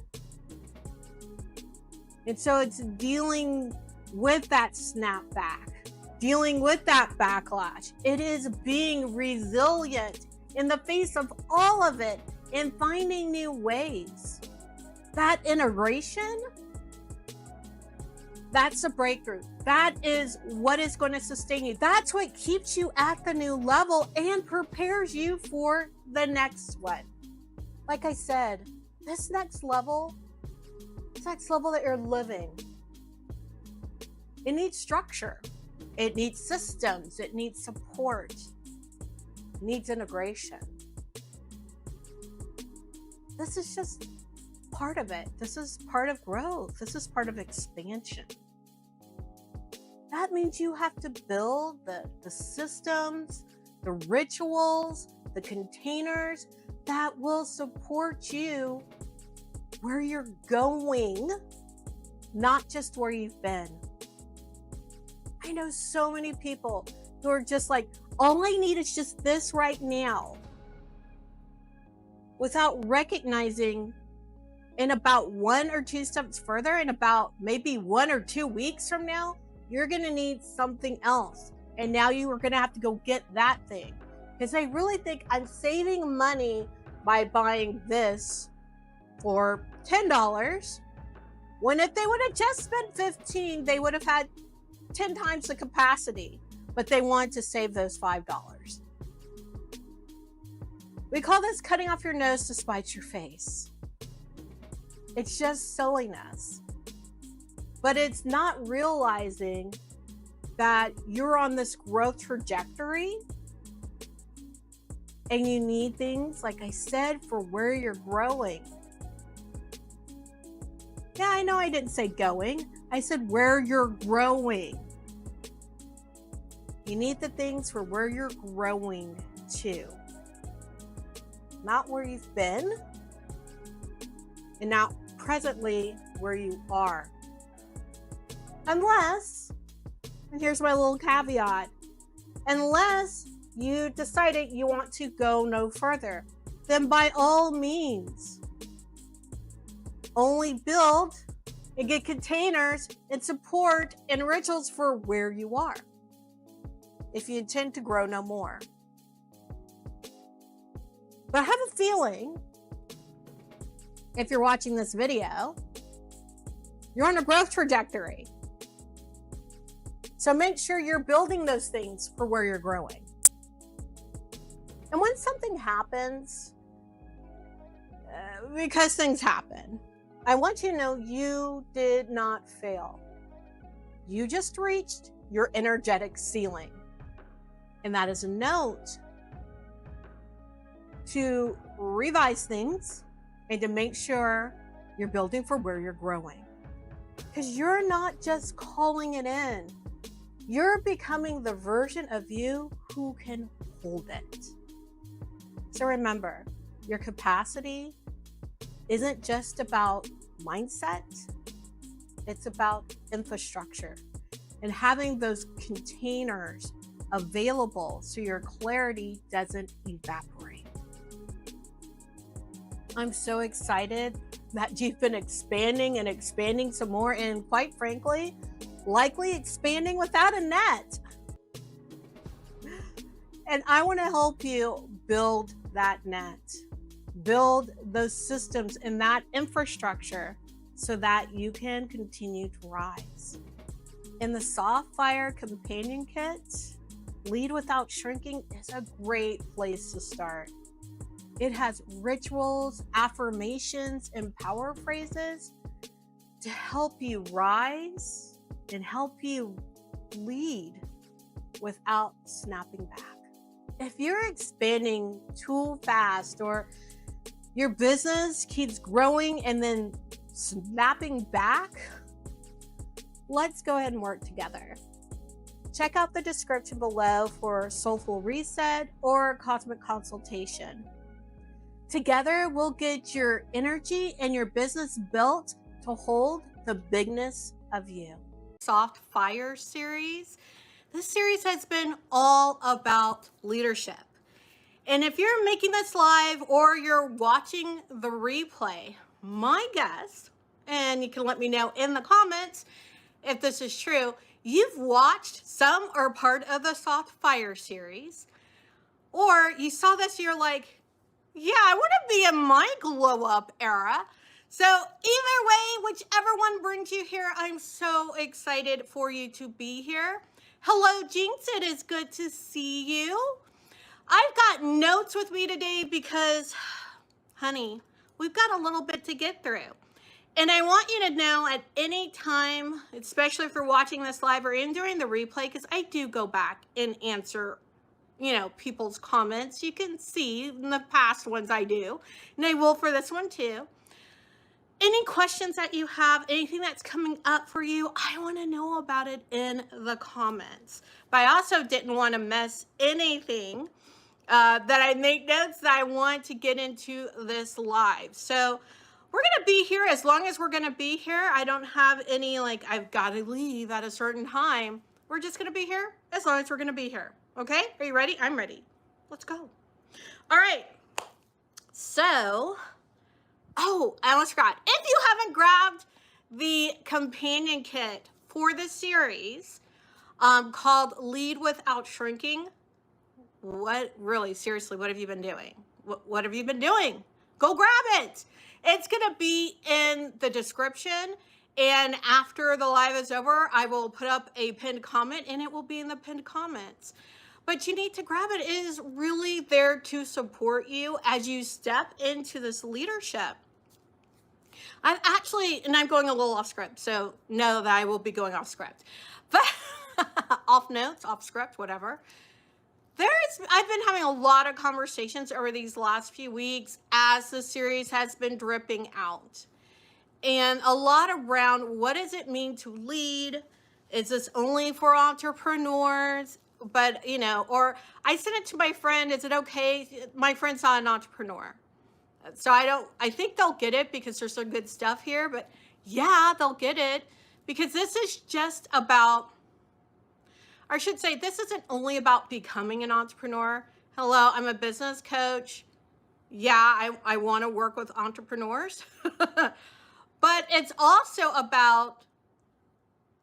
And so it's dealing with that snapback, dealing with that backlash. It is being resilient in the face of all of it and finding new ways. That integration, that's a breakthrough. That is what is going to sustain you. That's what keeps you at the new level and prepares you for the next one. Like I said, this next level that you're living, it needs structure. It needs systems. It needs support. It needs integration. This is just part of it. This is part of growth. This is part of expansion. That means you have to build the systems, the rituals, the containers that will support you where you're going, not just where you've been. I know so many people who are just like, all I need is just this right now, without recognizing in about 1 or 2 steps further, in about maybe 1 or 2 weeks from now, you're going to need something else. And now you are going to have to go get that thing. Because I really think I'm saving money by buying this for $10, when if they would have just spent $15, they would have had 10 times the capacity, but they wanted to save those $5. We call this cutting off your nose to spite your face. It's just silliness. But it's not realizing that you're on this growth trajectory and you need things, like I said, for where you're growing. Yeah, I know I didn't say going. I said where you're growing. You need the things for where you're growing to. Not where you've been, and not presently where you are. Unless, and here's my little caveat, unless you decided you want to go no further, then by all means, only build and get containers and support and rituals for where you are, if you intend to grow no more. But I have a feeling, if you're watching this video, you're on a growth trajectory. So make sure you're building those things for where you're growing. And when something happens, because things happen, I want you to know you did not fail. You just reached your energetic ceiling. And that is a note to revise things and to make sure you're building for where you're growing. Because you're not just calling it in. You're becoming the version of you who can hold it. So remember, your capacity isn't just about mindset. It's about infrastructure and having those containers available so your clarity doesn't evaporate. I'm so excited that you've been expanding and expanding some more, and quite frankly, likely expanding without a net. And I want to help you build that net, build those systems and that infrastructure so that you can continue to rise. In the Soft Fire Companion Kit, Lead Without Shrinking is a great place to start. It has rituals, affirmations, and power phrases to help you rise and help you lead without snapping back. If you're expanding too fast, or your business keeps growing and then snapping back, let's go ahead and work together. Check out the description below for Soulful Reset or Cosmic Consultation. Together, we'll get your energy and your business built to hold the bigness of you. Soft Fire series. This series has been all about leadership. And if you're making this live or you're watching the replay, my guess, and you can let me know in the comments if this is true, you've watched some or part of the Soft Fire series, or you saw this, you're like, yeah, I want to be in my glow up era. So either way, whichever one brings you here, I'm so excited for you to be here. Hello, Jinx. It is good to see you. I've got notes with me today because, honey, we've got a little bit to get through. And I want you to know at any time, especially if you're watching this live or in during the replay, because I do go back and answer people's comments. You can see in the past ones I do, and I will for this one too. Any questions that you have, anything that's coming up for you, I want to know about it in the comments. But I also didn't want to miss anything that I make notes that I want to get into this live. So we're going to be here as long as we're going to be here. I don't have any, I've got to leave at a certain time. We're just going to be here as long as we're going to be here. Okay, are you ready? I'm ready. Let's go. All right. So, I almost forgot. If you haven't grabbed the companion kit for the series called Lead Without Shrinking, seriously, what have you been doing? What have you been doing? Go grab it. It's going to be in the description. And after the live is over, I will put up a pinned comment and it will be in the pinned comments. But you need to grab it. It is really there to support you as you step into this leadership. I'm going a little off script, so know that I will be going off script. But off notes, off script, whatever. I've been having a lot of conversations over these last few weeks as the series has been dripping out. And a lot around what does it mean to lead? Is this only for entrepreneurs? But, or I sent it to my friend. Is it okay? My friend's not an entrepreneur. So I think they'll get it because there's some good stuff here, but yeah, they'll get it because this is just about, I should say, this isn't only about becoming an entrepreneur. Hello, I'm a business coach. Yeah, I want to work with entrepreneurs, but it's also about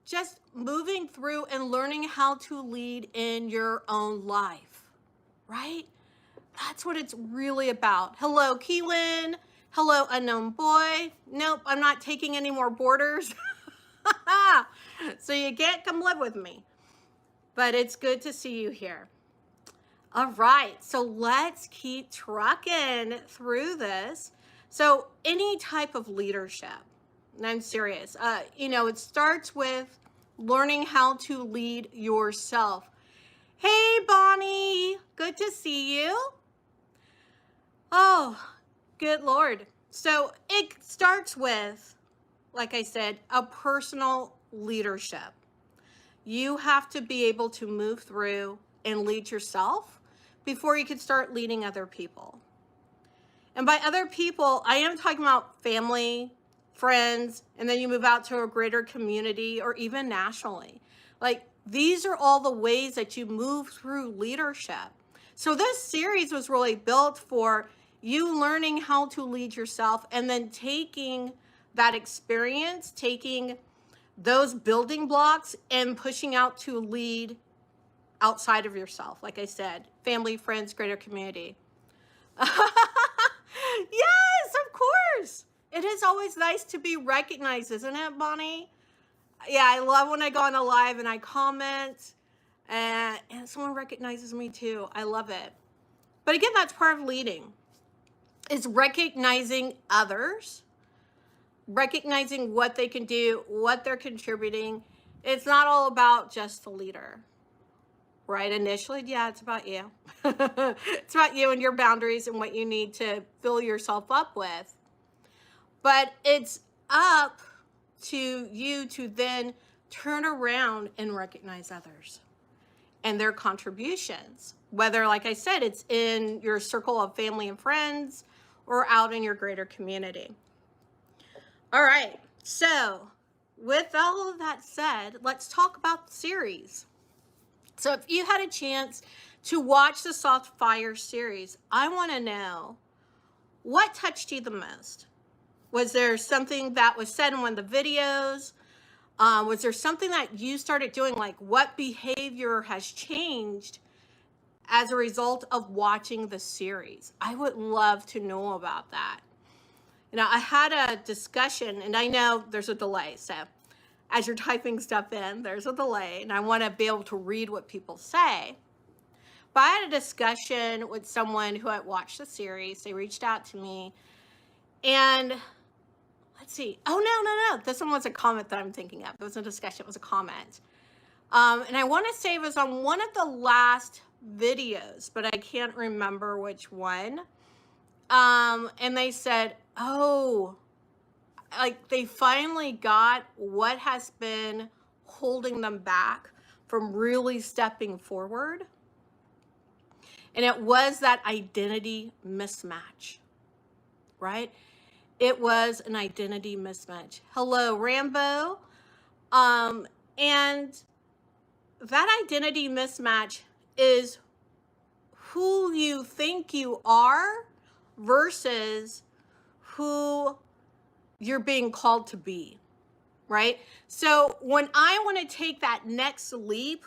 just moving through and learning how to lead in your own life, right? That's what it's really about. Hello, Keelan. Hello, unknown boy. Nope, I'm not taking any more boarders. So you can't come live with me. But it's good to see you here. All right, so let's keep trucking through this. So any type of leadership, and I'm serious, it starts with learning how to lead yourself. Hey, Bonnie, good to see you. Oh, good Lord. So it starts with, like I said, a personal leadership. You have to be able to move through and lead yourself before you can start leading other people. And by other people, I am talking about family, friends, and then you move out to a greater community or even nationally. These are all the ways that you move through leadership. So this series was really built for you learning how to lead yourself and then taking that experience, taking those building blocks and pushing out to lead outside of yourself. Like I said, family, friends, greater community. Yes, of course. It is always nice to be recognized, isn't it, Bonnie? Yeah, I love when I go on a live and I comment and someone recognizes me too. I love it. But again, that's part of leading. Is recognizing others, recognizing what they can do, what they're contributing. It's not all about just the leader, right? Initially, yeah, it's about you. It's about you and your boundaries and what you need to fill yourself up with. But it's up to you to then turn around and recognize others and their contributions. Whether, like I said, it's in your circle of family and friends, or out in your greater community. All right, so with all of that said, let's talk about the series. So if you had a chance to watch the Soft Fire series, I want to know, what touched you the most? Was there something that was said in one of the videos? Was there something that you started doing? Like, what behavior has changed as a result of watching the series? I would love to know about that. You know, I had a discussion, and I know there's a delay. So as you're typing stuff in, there's a delay, and I want to be able to read what people say. But I had a discussion with someone who had watched the series. They reached out to me, and let's see. Oh, no. This one was a comment that I'm thinking of. It was a discussion. It was a comment. And I want to say it was on one of the last videos, but I can't remember which one. And they said, oh, like they finally got what has been holding them back from really stepping forward. And it was that identity mismatch, right? It was an identity mismatch. Hello, Rambo. And that identity mismatch is who you think you are versus who you're being called to be, right? So when I want to take that next leap,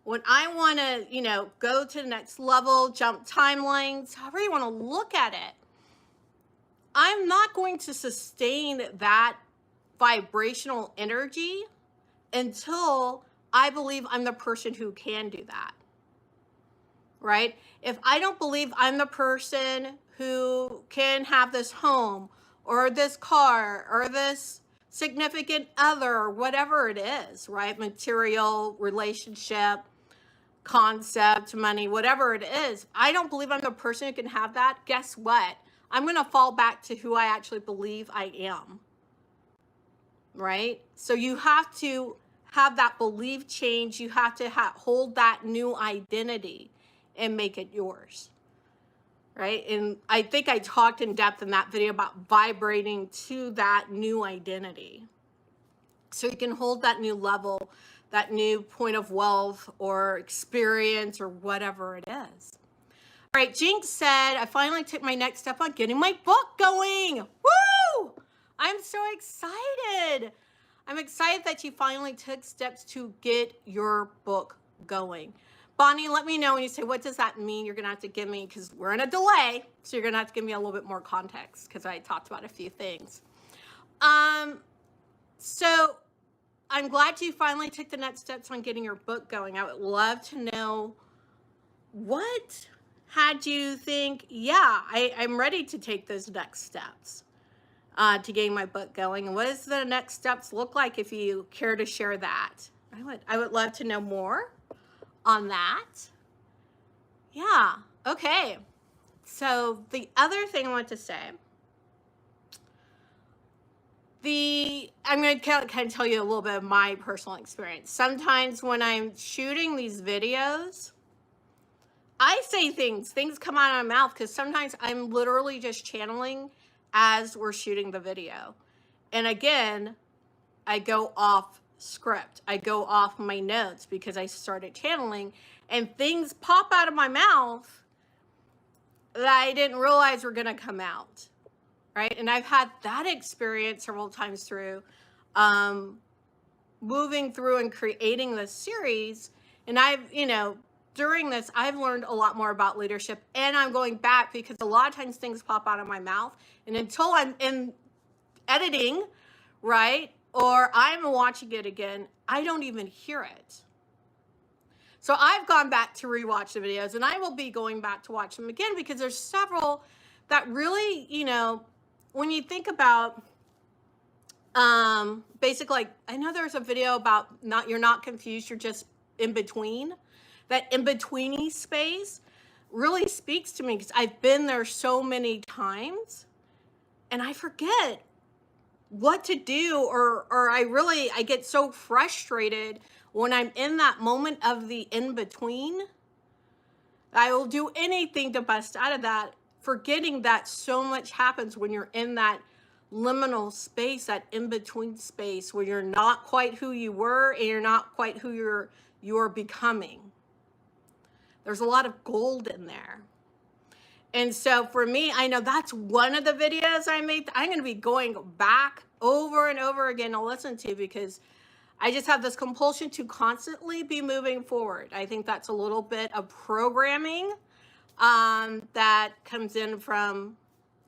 when I want to, go to the next level, jump timelines, however you want to look at it, I'm not going to sustain that vibrational energy until I believe I'm the person who can do that, right? If I don't believe I'm the person who can have this home or this car or this significant other or whatever it is, right? Material, relationship, concept, money, whatever it is. I don't believe I'm the person who can have that. Guess what? I'm going to fall back to who I actually believe I am, right? So you have to have that belief change. You have to hold that new identity and make it yours, right? And I think I talked in depth in that video about vibrating to that new identity. So you can hold that new level, that new point of wealth or experience or whatever it is. All right, Jinx said, I finally took my next step on getting my book going. Woo! I'm so excited. I'm excited that you finally took steps to get your book going. Bonnie, let me know when you say, what does that mean? You're going to have to give me, because we're in a delay, so you're going to have to give me a little bit more context because I talked about a few things. So I'm glad you finally took the next steps on getting your book going. I would love to know what had you think, yeah, I'm ready to take those next steps to getting my book going. And what does the next steps look like if you care to share that? I would love to know more on that. Yeah, okay. So the other thing I want to say, I'm going to kind of tell you a little bit of my personal experience. Sometimes when I'm shooting these videos, I say things come out of my mouth because sometimes I'm literally just channeling as we're shooting the video. And again, I go off script. I go off my notes because I started channeling and things pop out of my mouth that I didn't realize were going to come out. Right? And I've had that experience several times through moving through and creating this series. And during this, I've learned a lot more about leadership, and I'm going back because a lot of times things pop out of my mouth, and until I'm in editing, right, or I'm watching it again, I don't even hear it. So I've gone back to rewatch the videos, and I will be going back to watch them again because there's several that really, when you think about basically, like, I know there's a video about you're not confused, you're just in between. That in-betweeny space really speaks to me because I've been there so many times and I forget what to do, or I get so frustrated when I'm in that moment of the in-between. I will do anything to bust out of that. forgetting that so much happens when you're in that liminal space, that in-between space where you're not quite who you were and you're not quite who you're becoming. There's a lot of gold in there. And so for me, I know that's one of the videos I made. I'm going to be going back over and over again to listen to, because I just have this compulsion to constantly be moving forward. I think that's a little bit of programming that comes in from,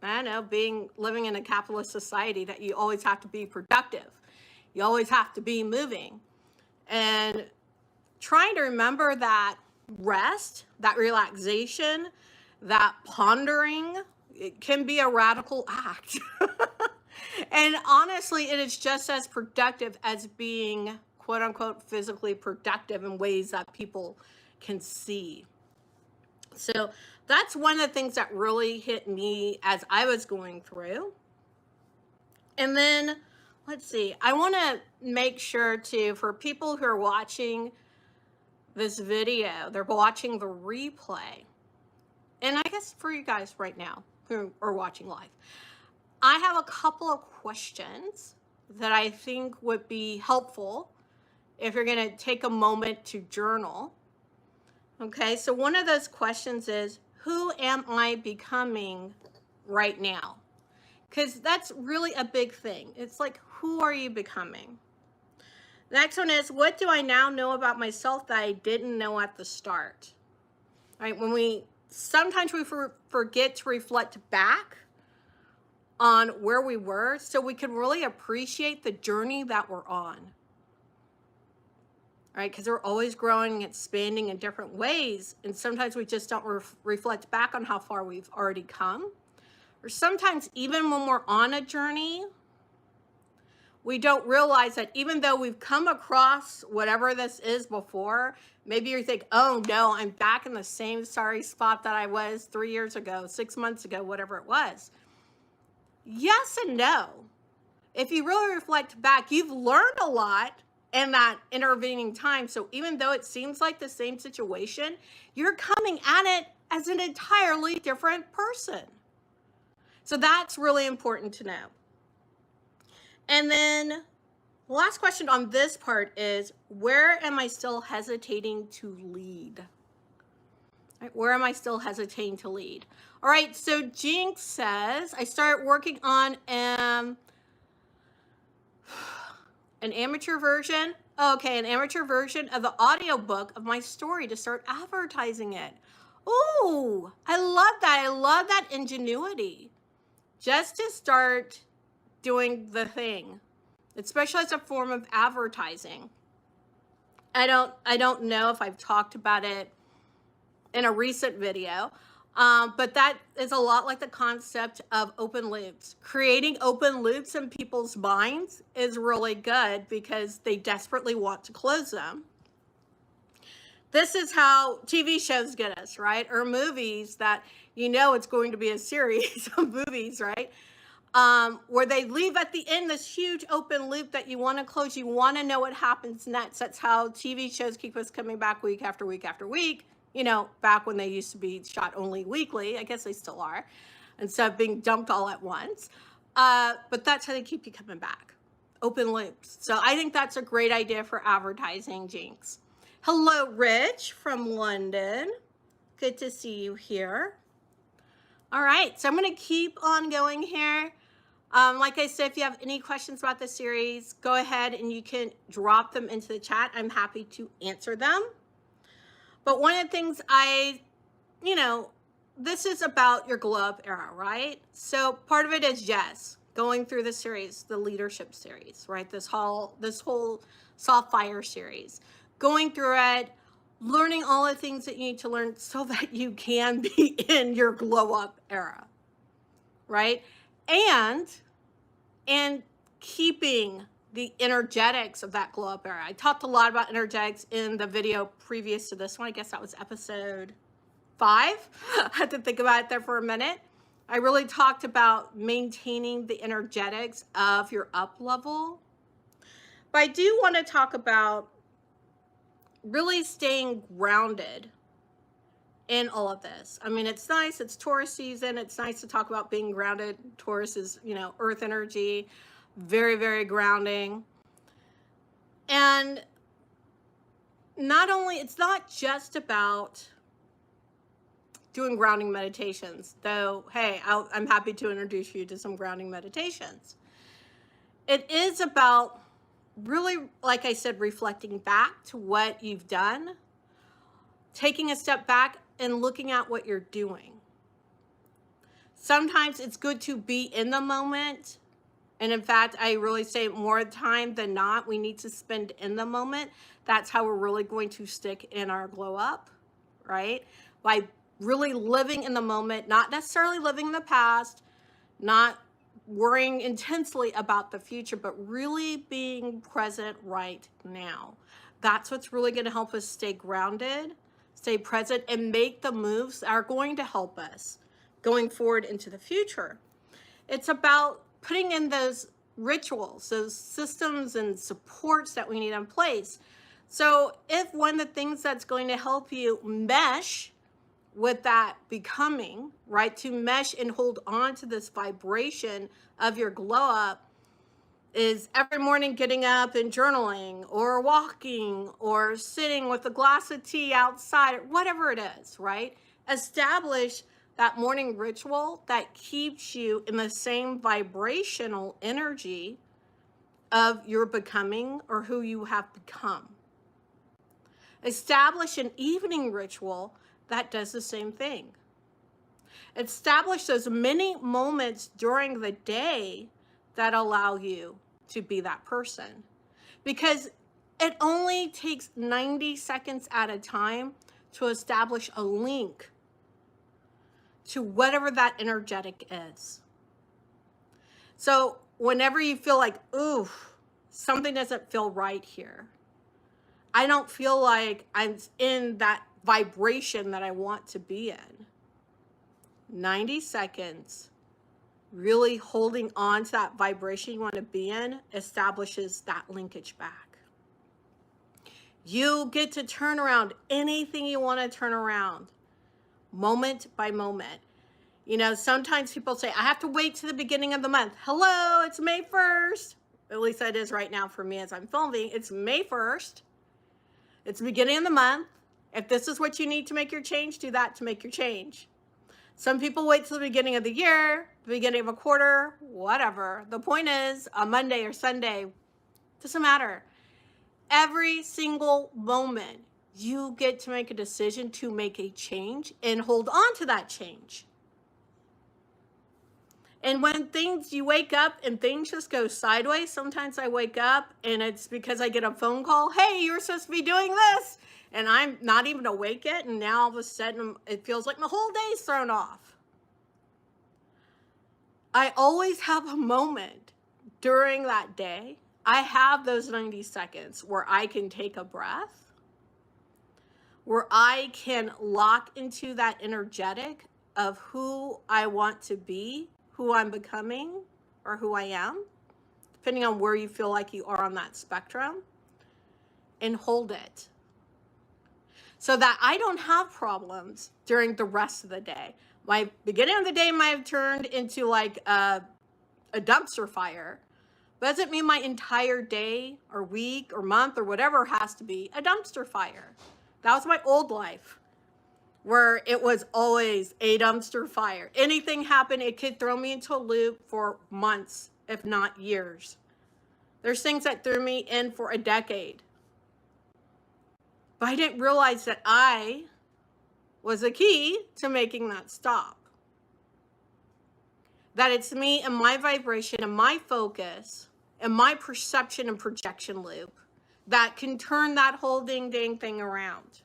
I don't know, living in a capitalist society, that you always have to be productive. You always have to be moving. And trying to remember that rest, that relaxation, that pondering, it can be a radical act. And honestly, it is just as productive as being, quote unquote, physically productive in ways that people can see. So that's one of the things that really hit me as I was going through. And then, let's see, I want to make sure to, for people who are watching this video, they're watching the replay. And I guess for you guys right now who are watching live, I have a couple of questions that I think would be helpful if you're going to take a moment to journal. Okay, so one of those questions is, who am I becoming right now? Because that's really a big thing. It's like, who are you becoming? Next one is, what do I now know about myself that I didn't know at the start? Right, sometimes we forget to reflect back on where we were so we can really appreciate the journey that we're on. Right, because we're always growing and expanding in different ways, and sometimes we just don't reflect back on how far we've already come. Or sometimes even when we're on a journey, we don't realize that even though we've come across whatever this is before, maybe you think, oh no, I'm back in the same sorry spot that I was 3 years ago, 6 months ago, whatever it was. Yes and no. If you really reflect back, you've learned a lot in that intervening time. So even though it seems like the same situation, you're coming at it as an entirely different person. So that's really important to know. And then the last question on this part is, where am I still hesitating to lead? Right, where am I still hesitating to lead? All right, so Jinx says, I started working on an amateur version. Okay, an amateur version of the audiobook of my story to start advertising it. Oh, I love that. I love that ingenuity. Just to start doing the thing, especially as a form of advertising. I don't know if I've talked about it in a recent video, but that is a lot like the concept of open loops. Creating open loops in people's minds is really good because they desperately want to close them. This is how TV shows get us, right? Or movies that it's going to be a series of movies, right? Where they leave at the end this huge open loop that you want to close. You want to know what happens next. That's how TV shows keep us coming back week after week after week. Back when they used to be shot only weekly. I guess they still are, instead of being dumped all at once. But that's how they keep you coming back. Open loops. So I think that's a great idea for advertising, Jinx. Hello, Rich from London. Good to see you here. All right, so I'm going to keep on going here. Like I said, if you have any questions about the series, go ahead and you can drop them into the chat. I'm happy to answer them. But one of the things this is about your glow up era, right? So part of it is, yes, going through the series, the leadership series, right? This whole soft fire series, going through it, learning all the things that you need to learn so that you can be in your glow up era, right? And keeping the energetics of that glow up era. I talked a lot about energetics in the video previous to this one. I guess that was episode 5. I had to think about it there for a minute. I really talked about maintaining the energetics of your up level. But I do want to talk about really staying grounded in all of this. I mean, it's nice. It's Taurus season. It's nice to talk about being grounded. Taurus is, you know, earth energy, very, very grounding. And not only, it's not just about doing grounding meditations, though, hey, I'm happy to introduce you to some grounding meditations. It is about really, like I said, reflecting back to what you've done, taking a step back and looking at what you're doing. Sometimes it's good to be in the moment. And in fact, I really say more time than not, we need to spend in the moment. That's how we're really going to stick in our glow up, right? By really living in the moment, not necessarily living in the past, not worrying intensely about the future, but really being present right now. That's what's really going to help us stay grounded, stay present, and make the moves that are going to help us going forward into the future. It's about putting in those rituals, those systems and supports that we need in place. So if one of the things that's going to help you mesh with that becoming, right, to mesh and hold on to this vibration of your glow up, is every morning getting up and journaling or walking or sitting with a glass of tea outside, or whatever it is, right? Establish that morning ritual that keeps you in the same vibrational energy of your becoming or who you have become. Establish an evening ritual that does the same thing. Establish those many moments during the day that allow you to be that person. Because it only takes 90 seconds at a time to establish a link to whatever that energetic is. So whenever you feel like, ooh, something doesn't feel right here, I don't feel like I'm in that vibration that I want to be in. 90 seconds, really holding on to that vibration you want to be in, establishes that linkage back. You get to turn around anything you want to turn around, moment by moment. You know, sometimes people say, I have to wait to the beginning of the month. Hello, it's May 1st. At least that is right now for me as I'm filming. It's May 1st. It's the beginning of the month. If this is what you need to make your change, do that to make your change. Some people wait till the beginning of the year, the beginning of a quarter, whatever. The point is, on Monday or Sunday, doesn't matter. Every single moment, you get to make a decision to make a change and hold on to that change. And when you wake up and things just go sideways, sometimes I wake up and it's because I get a phone call, hey, you were supposed to be doing this. And I'm not even awake yet. And now all of a sudden it feels like my whole day's thrown off. I always have a moment during that day. I have those 90 seconds where I can take a breath, where I can lock into that energetic of who I want to be, who I'm becoming, or who I am, depending on where you feel like you are on that spectrum, and hold it so that I don't have problems during the rest of the day. My beginning of the day might have turned into like a dumpster fire, but doesn't mean my entire day or week or month or whatever has to be a dumpster fire. That was my old life, where it was always a dumpster fire. Anything happened, it could throw me into a loop for months, if not years. There's things that threw me in for a decade. But I didn't realize that I was the key to making that stop. That it's me and my vibration and my focus and my perception and projection loop that can turn that whole ding thing around.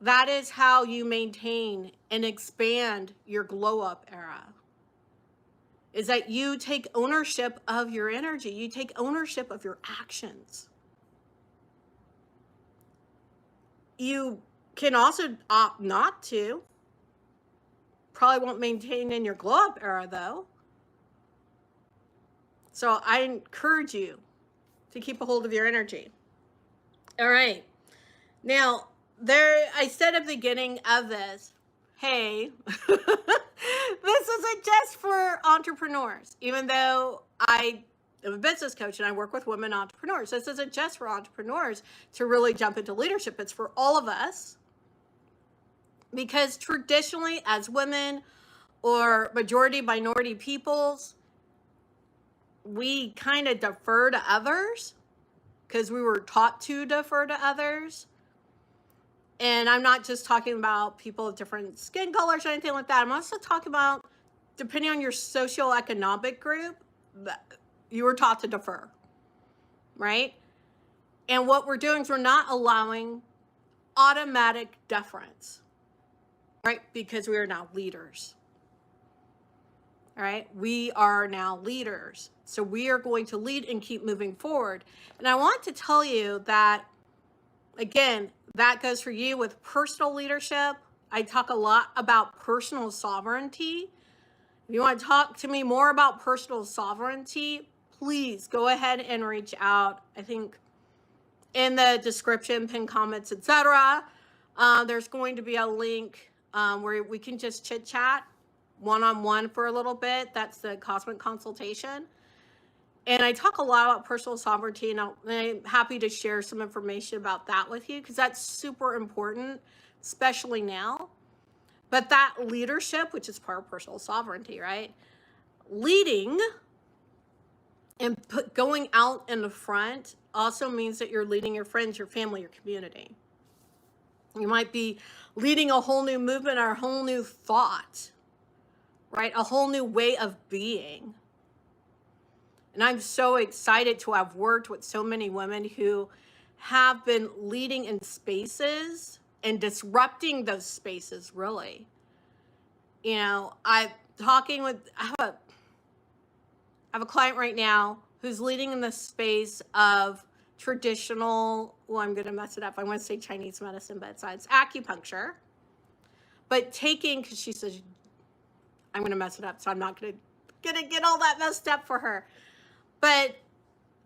That is how you maintain and expand your glow up era. Is that you take ownership of your energy. You take ownership of your actions. You can also opt not to. Probably won't maintain in your glow up era though. So I encourage you to keep a hold of your energy. All right. Now, I said at the beginning of this, hey, this isn't just for entrepreneurs, even though I am a business coach and I work with women entrepreneurs. This isn't just for entrepreneurs to really jump into leadership. It's for all of us, because traditionally, as women or majority minority peoples, we kind of defer to others because we were taught to defer to others. And I'm not just talking about people of different skin colors or anything like that. I'm also talking about, depending on your socioeconomic group, you were taught to defer, right? And what we're doing is we're not allowing automatic deference, right? Because we are now leaders, all right? We are now leaders. So we are going to lead and keep moving forward. And I want to tell you that, again, that goes for you with personal leadership. I talk a lot about personal sovereignty. If you want to talk to me more about personal sovereignty, please go ahead and reach out. I think in the description, pin comments, etc. There's going to be a link where we can just chit chat one-on-one for a little bit. That's the cosmic consultation. And I talk a lot about personal sovereignty, and I'm happy to share some information about that with you, because that's super important, especially now. But that leadership, which is part of personal sovereignty, right? Leading and going out in the front also means that you're leading your friends, your family, your community. You might be leading a whole new movement or a whole new thought, right? A whole new way of being. And I'm so excited to have worked with so many women who have been leading in spaces and disrupting those spaces, really. You know, I have a client right now who's leading in the space of traditional, well, I'm going to mess it up. I want to say Chinese medicine, but it's acupuncture. But taking, because she says, I'm going to mess it up, so I'm not going to get all that messed up for her. But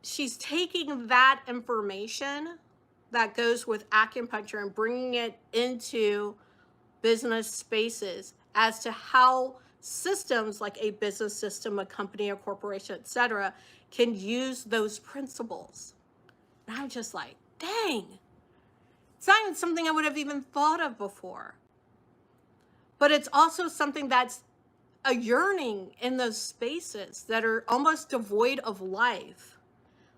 she's taking that information that goes with acupuncture and bringing it into business spaces as to how systems like a business system, a company, a corporation, etc., can use those principles. And I'm just like, dang, it's not even something I would have even thought of before. But it's also something that's a yearning in those spaces that are almost devoid of life.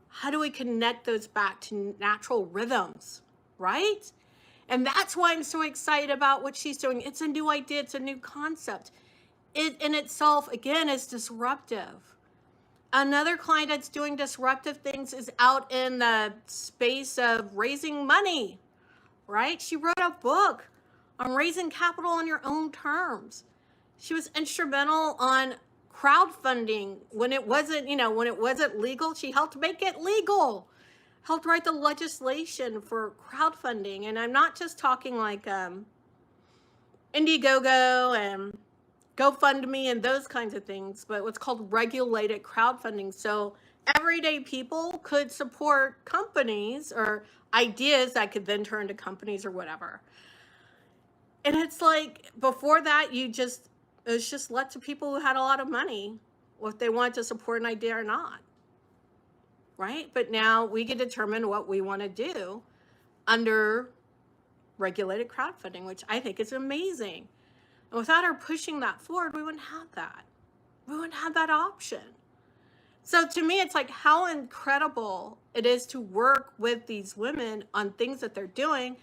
How do we connect those back to natural rhythms, right? And that's why I'm so excited about what she's doing. It's a new idea. It's a new concept. It in itself, again, is disruptive. Another client that's doing disruptive things is out in the space of raising money, right? She wrote a book on raising capital on your own terms. She was instrumental on crowdfunding when it wasn't, when it wasn't legal. She helped make it legal, helped write the legislation for crowdfunding. And I'm not just talking like Indiegogo and GoFundMe and those kinds of things, but what's called regulated crowdfunding. So everyday people could support companies or ideas that could then turn to companies or whatever. And it's like, before that, it was just left to people who had a lot of money if they wanted to support an idea or not, right? But now we can determine what we want to do under regulated crowdfunding, which I think is amazing. And without her pushing that forward, we wouldn't have that. We wouldn't have that option. So to me, it's like how incredible it is to work with these women on things that they're doing.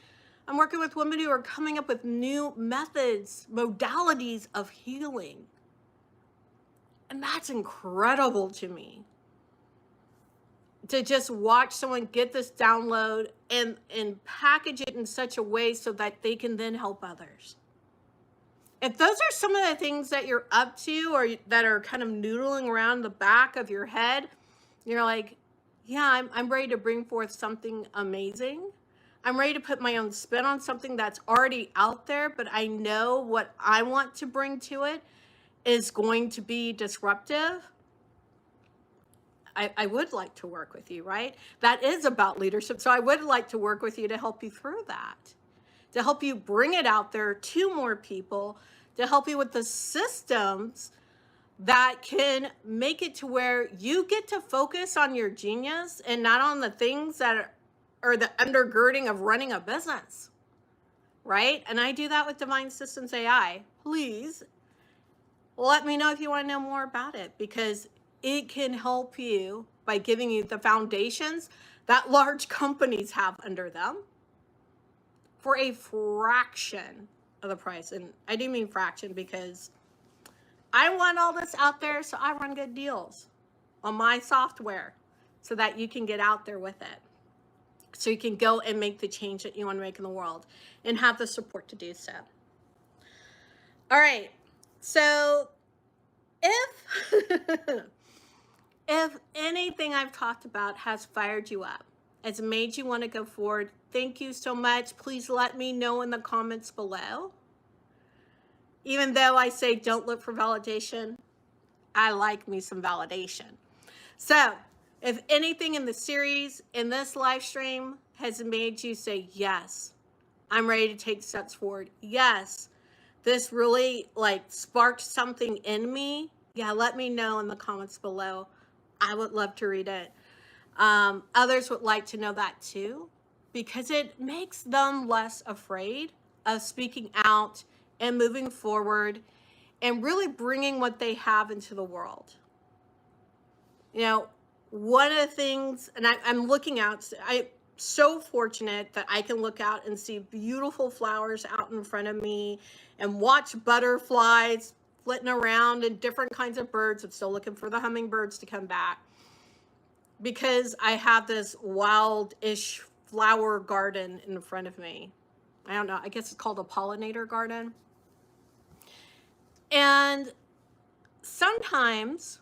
I'm working with women who are coming up with new methods, modalities of healing. And that's incredible to me. To just watch someone get this download and package it in such a way so that they can then help others. If those are some of the things that you're up to or that are kind of noodling around the back of your head, you're like, yeah, I'm ready to bring forth something amazing. I'm ready to put my own spin on something that's already out there, but I know what I want to bring to it is going to be disruptive. I would like to work with you, right? That is about leadership. So I would like to work with you to help you through that, to help you bring it out there to more people, to help you with the systems that can make it to where you get to focus on your genius and not on the things that are the undergirding of running a business, right? And I do that with Divine Systems AI. Please let me know if you want to know more about it, because it can help you by giving you the foundations that large companies have under them for a fraction of the price. And I do mean fraction because I want all this out there, so I run good deals on my software so that you can get out there with it. So you can go and make the change that you want to make in the world and have the support to do so. All right. So if if anything I've talked about has fired you up, has made you want to go forward, thank you so much. Please let me know in the comments below. Even though I say don't look for validation, I like me some validation. So if anything in the series, in this live stream, has made you say, yes, I'm ready to take steps forward. Yes, this really like sparked something in me. Yeah, let me know in the comments below. I would love to read it. Others would like to know that too, because it makes them less afraid of speaking out and moving forward and really bringing what they have into the world. You know, one of the things, and I'm looking out, I'm so fortunate that I can look out and see beautiful flowers out in front of me and watch butterflies flitting around and different kinds of birds. I'm still looking for the hummingbirds to come back because I have this wild-ish flower garden in front of me. I don't know, I guess it's called a pollinator garden. And sometimes,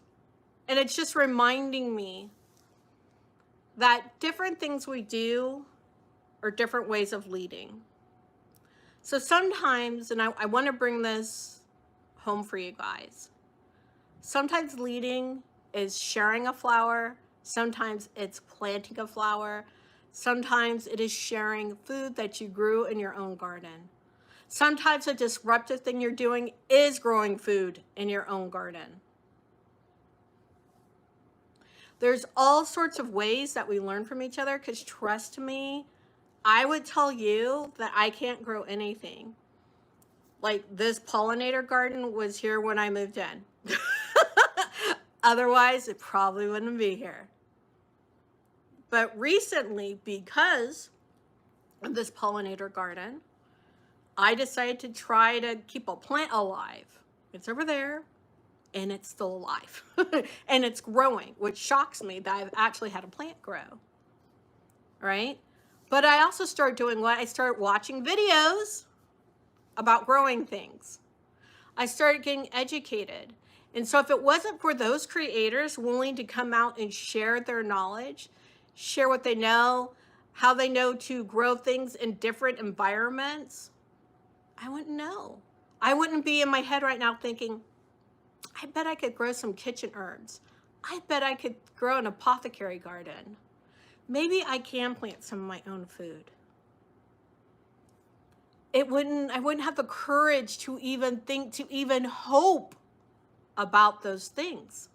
and it's just reminding me that different things we do are different ways of leading. So sometimes, and I want to bring this home for you guys, sometimes leading is sharing a flower, sometimes it's planting a flower, sometimes it is sharing food that you grew in your own garden. Sometimes a disruptive thing you're doing is growing food in your own garden. There's all sorts of ways that we learn from each other, because trust me, I would tell you that I can't grow anything. Like this pollinator garden was here when I moved in. Otherwise, it probably wouldn't be here. But recently, because of this pollinator garden, I decided to try to keep a plant alive. It's over there, and it's still alive. And it's growing, which shocks me that I've actually had a plant grow. Right? But I also started doing what? I started watching videos about growing things. I started getting educated. And so if it wasn't for those creators willing to come out and share their knowledge, share what they know, how they know to grow things in different environments, I wouldn't know. I wouldn't be in my head right now thinking, I bet I could grow some kitchen herbs. I bet I could grow an apothecary garden. Maybe I can plant some of my own food. I wouldn't have the courage to even think, to even hope about those things,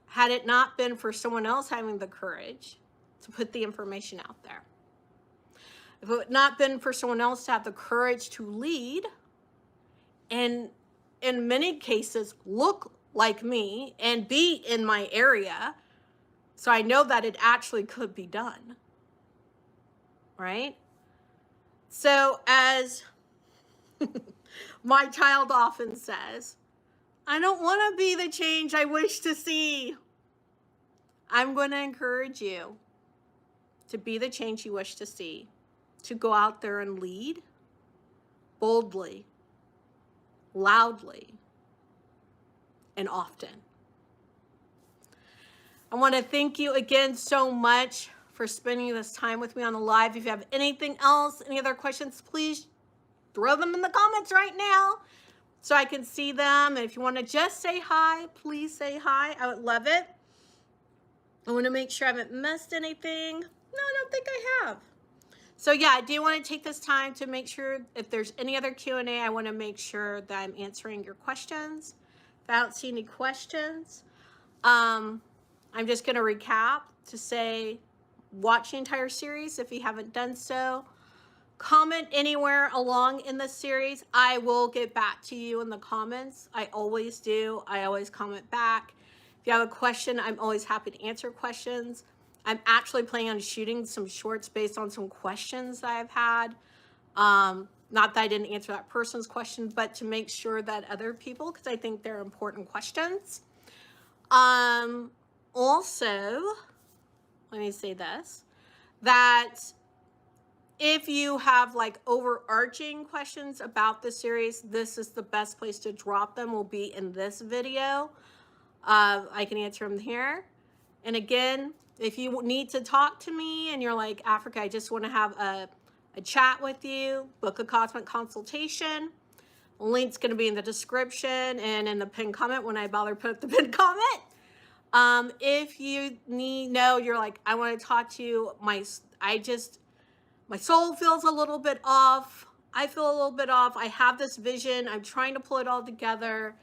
had it not been for someone else having the courage to put the information out there. If it had not been for someone else to have the courage to lead, and in many cases look like me and be in my area, so I know that it actually could be done, right? So as my child often says, I don't want to be the change I wish to see. I'm going to encourage you to be the change you wish to see, to go out there and lead boldly, loudly, and often. I want to thank you again so much for spending this time with me on the live. If you have anything else, any other questions, please throw them in the comments right now so I can see them. And if you want to just say hi, please say hi. I would love it. I want to make sure I haven't missed anything. No, I don't think I have. So yeah, I do want to take this time to make sure if there's any other Q&A, I want to make sure that I'm answering your questions. If I don't see any questions, I'm just going to recap to say, watch the entire series if you haven't done so. Comment anywhere along in the series. I will get back to you in the comments. I always do. I always comment back. If you have a question, I'm always happy to answer questions. I'm actually planning on shooting some shorts based on some questions that I've had. Not that I didn't answer that person's question, but to make sure that other people, because I think they're important questions. Also, let me say this, that if you have like overarching questions about the series, this is the best place to drop them, will be in this video. I can answer them here. And again, if you need to talk to me and you're like, Africa, I just want to have a chat with you, book a cosmic consultation. The link's going to be in the description and in the pinned comment when I bother put up the pinned comment. If you you're like, I want to talk to you, my soul feels a little bit off. I feel a little bit off. I have this vision. I'm trying to pull it all together.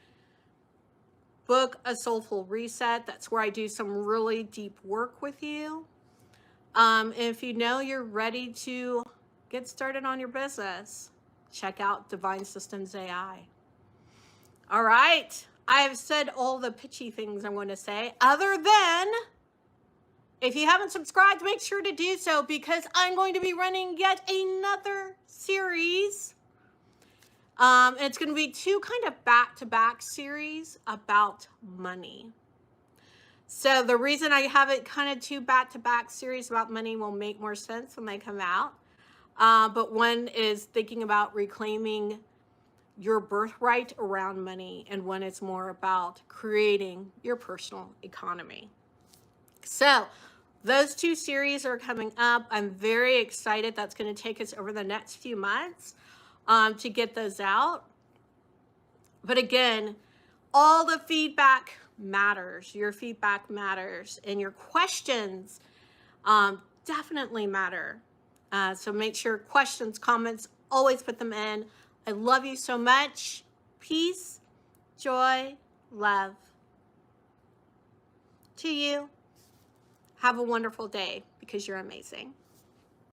Book a soulful reset. That's where I do some really deep work with you. If you know you're ready to get started on your business, check out Divine Systems AI. All right. I have said all the pitchy things I'm going to say, other than if you haven't subscribed, make sure to do so, because I'm going to be running yet another series. And it's going to be two kind of back-to-back series about money. So the reason I have it kind of two back-to-back series about money will make more sense when they come out. But one is thinking about reclaiming your birthright around money, and one is more about creating your personal economy. So those two series are coming up. I'm very excited. That's going to take us over the next few months to get those out. But again, all the feedback matters. Your feedback matters, and your questions definitely matter. So make sure questions, comments, always put them in. I love you so much. Peace, joy, love to you. Have a wonderful day, because you're amazing.